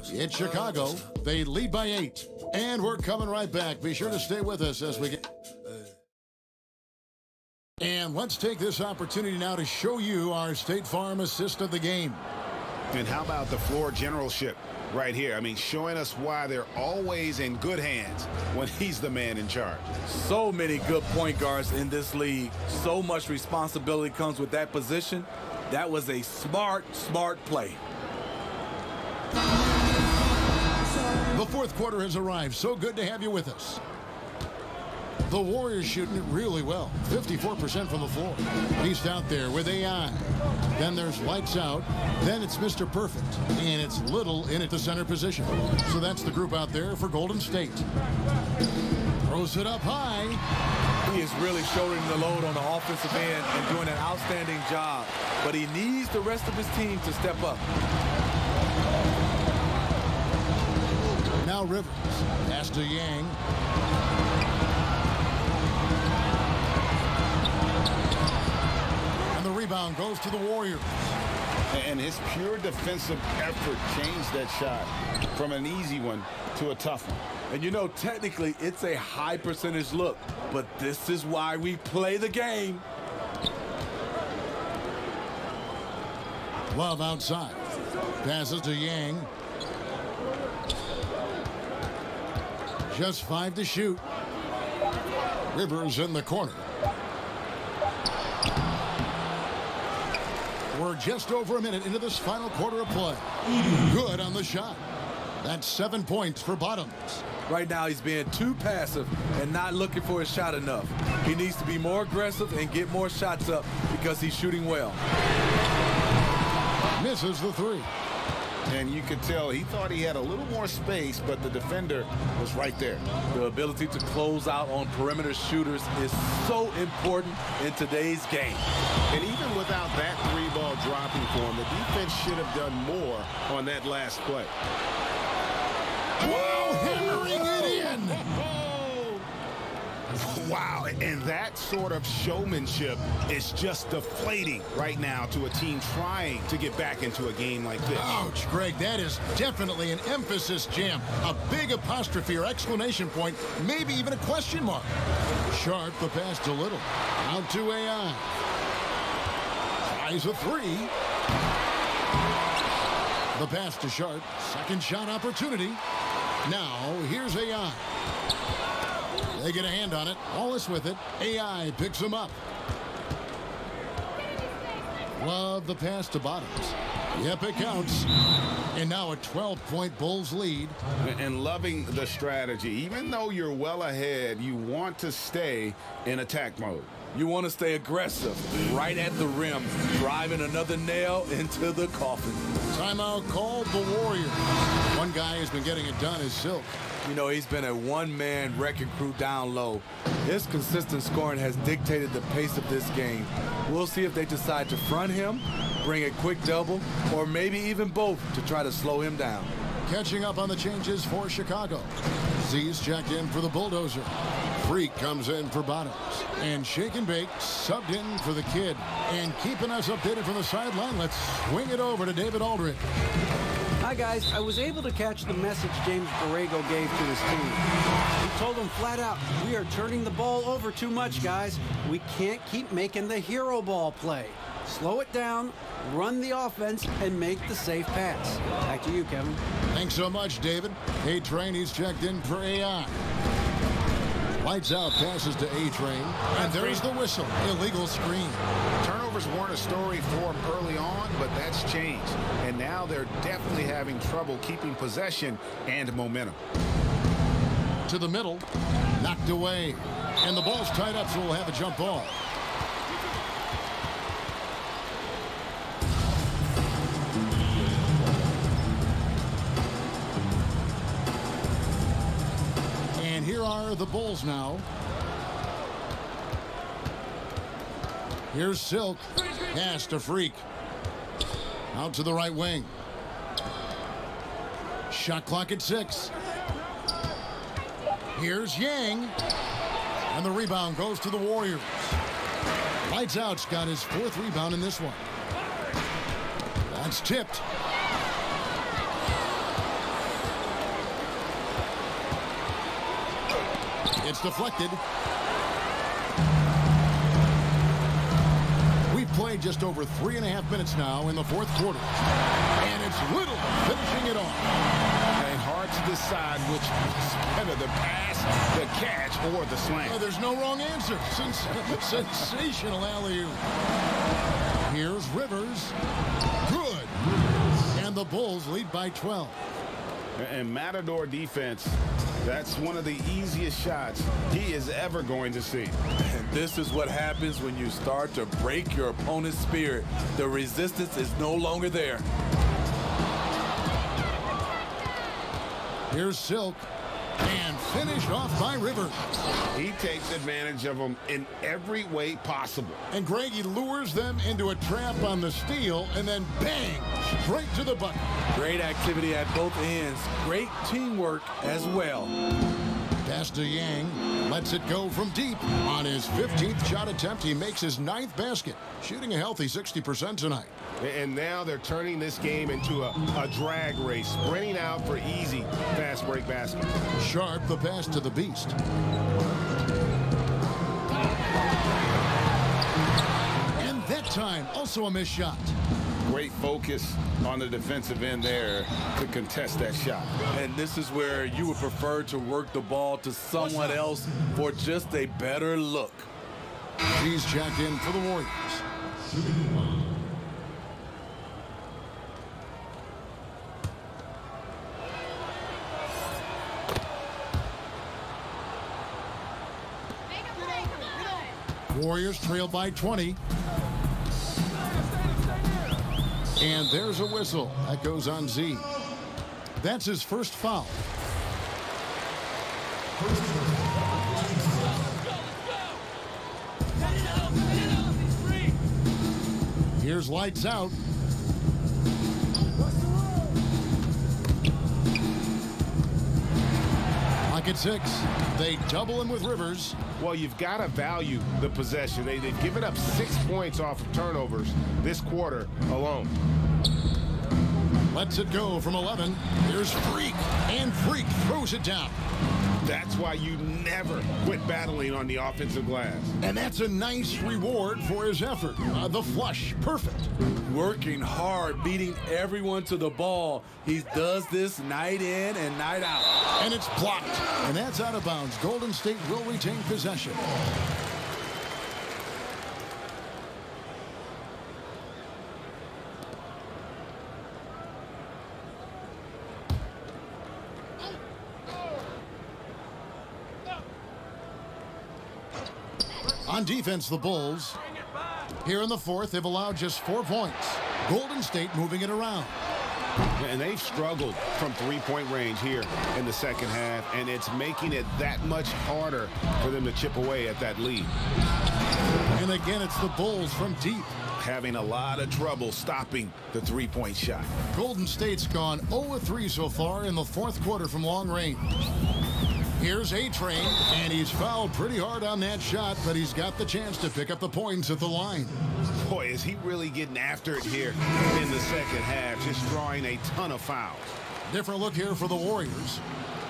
It's Chicago. They lead by 8. And we're coming right back. Be sure to stay with us as we get... And let's take this opportunity now to show you our State Farm assist of the game. And how about the floor generalship right here? I mean, showing us why they're always in good hands when he's the man in charge. So many good point guards in this league. So much responsibility comes with that position. That was a smart play. The fourth quarter has arrived. So good to have you with us. The Warriors shooting it really well. 54% from the floor. He's out there with AI. Then there's Lights Out. Then it's Mr. Perfect. And it's Little in at the center position. So that's the group out there for Golden State. Throws it up high. He is really shouldering the load on the offensive end and doing an outstanding job. But he needs the rest of his team to step up. Now Rivers. Pass to Yang. Rebound goes to the Warriors. And his pure defensive effort changed that shot from an easy one to a tough one. And you know, technically, it's a high percentage look, but this is why we play the game. Love outside. Passes to Yang. Just 5 to shoot. Rivers in the corner. We're just over a minute into this final quarter of play. Good on the shot. That's 7 points for Bottoms. Right now, he's being too passive and not looking for his shot enough. He needs to be more aggressive and get more shots up because he's shooting well. Misses the 3. And you could tell he thought he had a little more space, but the defender was right there. The ability to close out on perimeter shooters is so important in today's game. And even without that 3-ball dropping for him, the defense should have done more on that last play. Wow, hammering it in. Wow, and that sort of showmanship is just deflating right now to a team trying to get back into a game like this. Ouch, Greg, that is definitely an emphasis jam. A big apostrophe or exclamation point, maybe even a question mark. Sharp the pass to Little. Out to AI. Tries a 3. The pass to Sharp. Second shot opportunity. Now, here's AI. They get a hand on it. Wallace with it. AI picks him up. Love the pass to Bottoms. Yep, it counts. And now a 12-point Bulls lead. And loving the strategy. Even though you're well ahead, you want to stay in attack mode. You want to stay aggressive, right at the rim, driving another nail into the coffin. Timeout called the Warriors. One guy who's been getting it done is Silk. You know, he's been a one-man wrecking crew down low. His consistent scoring has dictated the pace of this game. We'll see if they decide to front him, bring a quick double, or maybe even both to try to slow him down. Catching up on the changes for Chicago. Z's checked in for the Bulldozer. Freak comes in for Bottoms. And Shake and Bake subbed in for the Kid. And keeping us updated from the sideline, let's swing it over to David Aldridge. Hi, guys. I was able to catch the message James Borrego gave to his team. He told them flat out, we are turning the ball over too much, guys. We can't keep making the hero ball play. Slow it down, run the offense, and make the safe pass. Back to you, Kevin. Thanks so much, David. A-Train, he's checked in for AI. Lights out, passes to A-Train. And there's the whistle. Illegal screen. Turnovers weren't a story for him early on, but that's changed. And now they're definitely having trouble keeping possession and momentum. To the middle. Knocked away. And the ball's tied up, so we'll have a jump ball. Here are the Bulls now. Here's Silk. Pass to Freak. Out to the right wing. Shot clock at 6. Here's Yang. And the rebound goes to the Warriors. Lights out's got his 4th rebound in this one. That's tipped. It's deflected. We've played just over 3.5 minutes now in the 4th quarter. And it's Little finishing it off. And hard to decide which is better, the pass, the catch, or the slam. Oh, there's no wrong answer. Sensational alley-oop. Here's Rivers. Good. And the Bulls lead by 12. And Matador defense, that's one of the easiest shots he is ever going to see. And this is what happens when you start to break your opponent's spirit. The resistance is no longer there. Here's Silk. And finished off by Rivers. He takes advantage of them in every way possible. And Greg, he lures them into a trap on the steal, and then bang, straight to the bucket. Great activity at both ends. Great teamwork as well. Pass to Yang. Lets it go from deep. On his 15th shot attempt, he makes his 9th basket. Shooting a healthy 60% tonight. And now they're turning this game into a drag race, sprinting out for easy fast break baskets. Sharp, the pass to the Beast. And that time, also a missed shot. Great focus on the defensive end there to contest that shot. And this is where you would prefer to work the ball to someone else for just a better look. He's checked in for the Warriors. Warriors trail by 20. And there's a whistle. That goes on Z. That's his first foul. Here's lights out. Pocket 6. They double him with Rivers. Well, you've got to value the possession. They've given up 6 points off of turnovers this quarter alone. Lets it go from 11. Here's Freak. And Freak throws it down. That's why you never quit battling on the offensive glass. And that's a nice reward for his effort. The flush. Perfect. Working hard, beating everyone to the ball. He does this night in and night out. And it's blocked. And that's out of bounds. Golden State will retain possession. On defense, the Bulls. Here in the fourth, they've allowed just 4 points. Golden State moving it around. And they've struggled from three-point range here in the second half, and it's making it that much harder for them to chip away at that lead. And again, it's the Bulls from deep. Having a lot of trouble stopping the three-point shot. Golden State's gone 0-3 so far in the fourth quarter from long range. Here's A-Train, and he's fouled pretty hard on that shot, but he's got the chance to pick up the points at the line. Boy, is he really getting after it here in the second half, just drawing a ton of fouls. Different look here for the Warriors.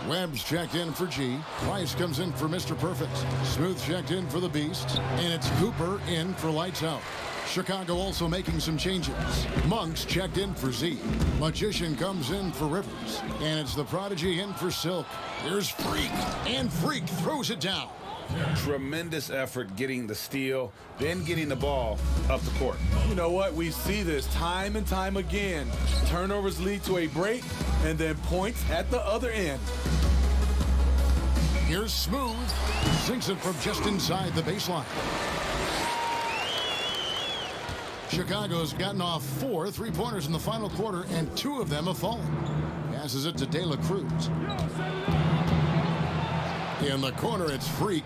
Webb's checked in for G. Price comes in for Mr. Perfect. Smooth checked in for the Beast. And it's Cooper in for Lights Out. Chicago also making some changes. Monks checked in for Z. Magician comes in for Rivers. And it's the Prodigy in for Silk. Here's Freak. And Freak throws it down. Tremendous effort getting the steal, then getting the ball up the court. You know what? We see this time and time again. Turnovers lead to a break, and then points at the other end. Here's Smooth. Sinks it from just inside the baseline. Chicago's gotten off 4 3-pointers in the final quarter, and 2 of them have fallen. Passes it to De La Cruz. In the corner, it's Freak.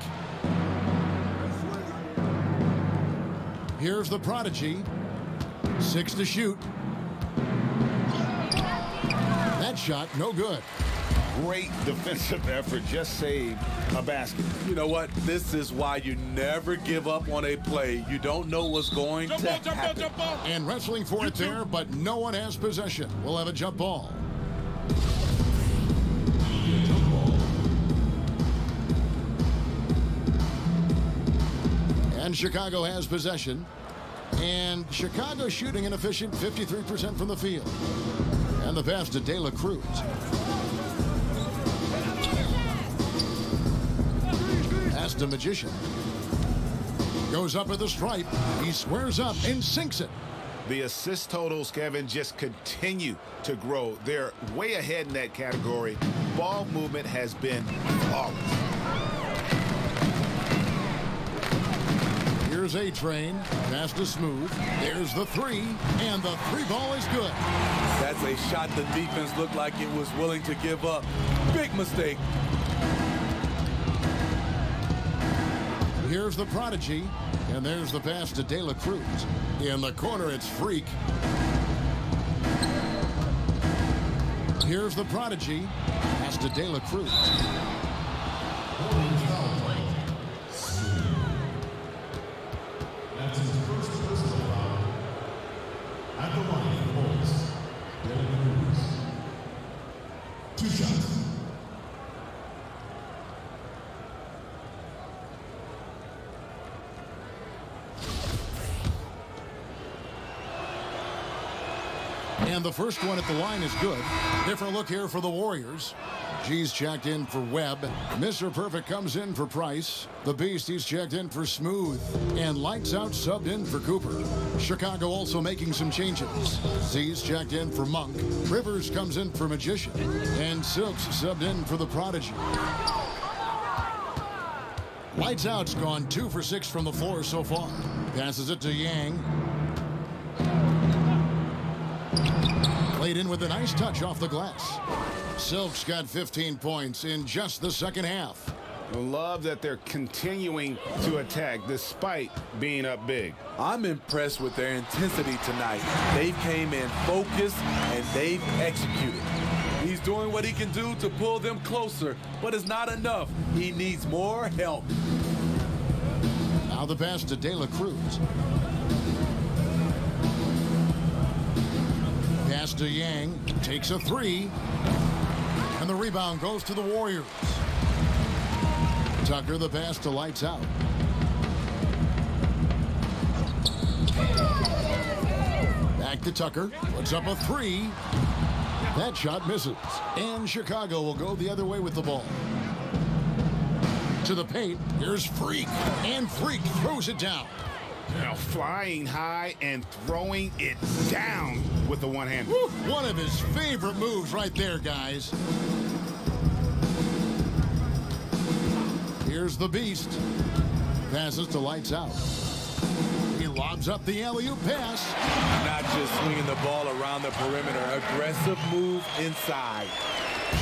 Here's the Prodigy. 6 to shoot. That shot, no good. Great defensive effort, just saved a basket. You know what? This is why you never give up on a play. You don't know what's going to happen. And wrestling for it there, but no one has possession. We'll have a jump ball. And Chicago has possession. And Chicago shooting an efficient 53% from the field. And the pass to De La Cruz. Pass to Magician. Goes up at the stripe. He squares up and sinks it. The assist totals, Kevin, just continue to grow. They're way ahead in that category. Ball movement has been flawless. Here's A-Train. Pass to Smooth. There's the 3. And the 3-ball is good. That's a shot the defense looked like it was willing to give up. Big mistake. Here's the Prodigy. And there's the pass to De La Cruz. In the corner, it's Freak. Here's the Prodigy. Pass to De La Cruz. And the first one at the line is good. Different look here for the Warriors. G's checked in for Webb. Mr. Perfect comes in for Price. The Beast, he's checked in for Smooth. And Lights Out subbed in for Cooper. Chicago also making some changes. Z's checked in for Monk. Rivers comes in for Magician. And Silks subbed in for the Prodigy. Lights Out's gone 2 for 6 from the floor so far. Passes it to Yang. Played in with a nice touch off the glass. Silk's got 15 points in just the second half. I love that they're continuing to attack despite being up big. I'm impressed with their intensity tonight. They came in focused and they've executed. He's doing what he can do to pull them closer, but it's not enough. He needs more help. Now the pass to De La Cruz. Pass to Yang. Takes a three. And the rebound goes to the Warriors. Tucker, the pass to Lights Out. Back to Tucker. Puts up a three. That shot misses. And Chicago will go the other way with the ball. To the paint. Here's Freak. And Freak throws it down. Now flying high and throwing it down with the one-hand. One of his favorite moves right there, guys. Here's the Beast. Passes to Lights Out. He lobs up the alley-oop pass. Not just swinging the ball around the perimeter. Aggressive move inside.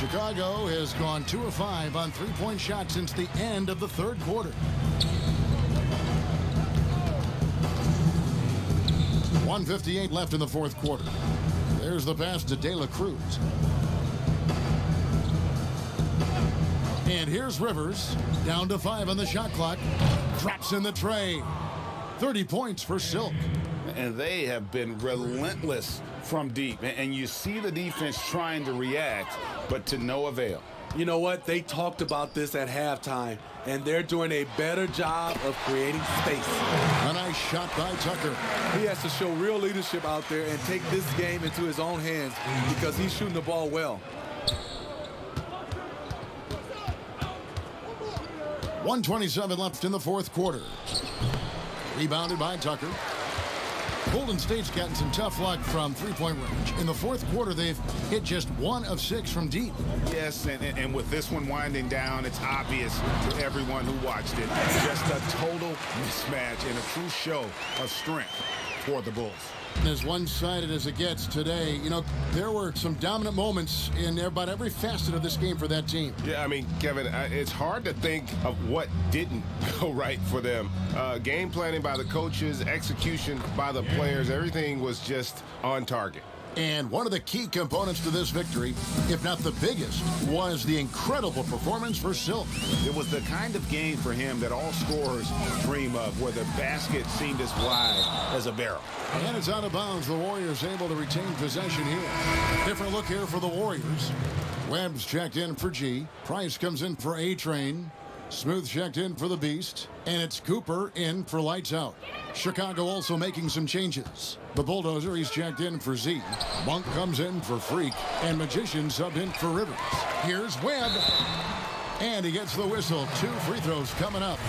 Chicago has gone 2 of 5 on three-point shots since the end of the third quarter. 1:58 left in the fourth quarter. There's the pass to De La Cruz. And here's Rivers. Down to 5 on the shot clock. Drops in the tray. 30 points for Silk. And they have been relentless from deep. And you see the defense trying to react, but to no avail. You know what? They talked about this at halftime, and they're doing a better job of creating space. A nice shot by Tucker. He has to show real leadership out there and take this game into his own hands because he's shooting the ball well. 1:27 left in the fourth quarter. Rebounded by Tucker. Golden State's gotten some tough luck from three-point range. In the fourth quarter, they've hit just 1 of 6 from deep. Yes, and with this one winding down, it's obvious to everyone who watched it. It's just a total mismatch and a true show of strength for the Bulls. As one-sided as it gets today, you know, there were some dominant moments in about every facet of this game for that team. Yeah, I mean, Kevin, it's hard to think of what didn't go right for them. Game planning by the coaches, execution by the players, everything was just on target. And one of the key components to this victory, if not the biggest, was the incredible performance for Silk. It was the kind of game for him that all scorers dream of, where the basket seemed as wide as a barrel. And it's out of bounds. The Warriors able to retain possession here. Different look here for the Warriors. Webb's checked in for G. Price comes in for A-Train. Smooth checked in for the Beast. And it's Cooper in for Lights Out. Chicago also making some changes. The Bulldozer, he's checked in for Z. Monk comes in for Freak. And Magician subbed in for Rivers. Here's Webb. And he gets the whistle. 2 free throws coming up.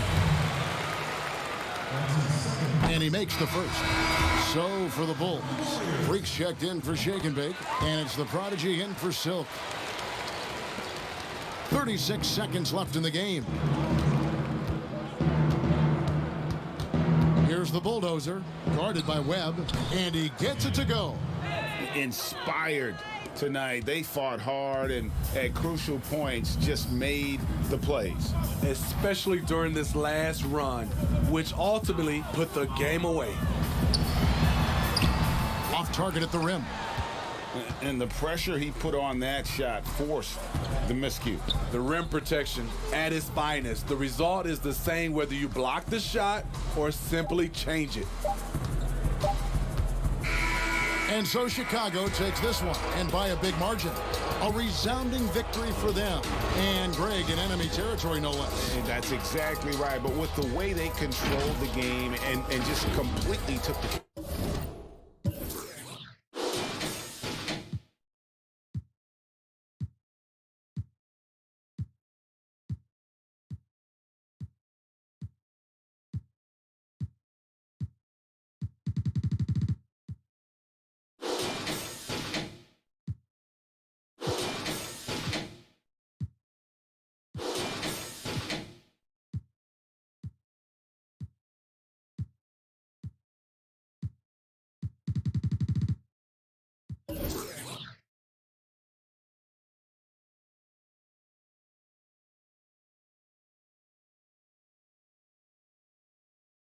And he makes the first. So for the Bulls. Freak's checked in for Shake and Bake. And it's the Prodigy in for Silk. 36 seconds left in the game. Here's the Bulldozer, guarded by Webb, and he gets it to go. Inspired tonight. They fought hard and at crucial points just made the plays. Especially during this last run, which ultimately put the game away. Off target at the rim. And the pressure he put on that shot forced the miscue. The rim protection at its finest. The result is the same whether you block the shot or simply change it. And so Chicago takes this one, and by a big margin. A resounding victory for them. And Greg in enemy territory, no less. And that's exactly right. But with the way they controlled the game and just completely took the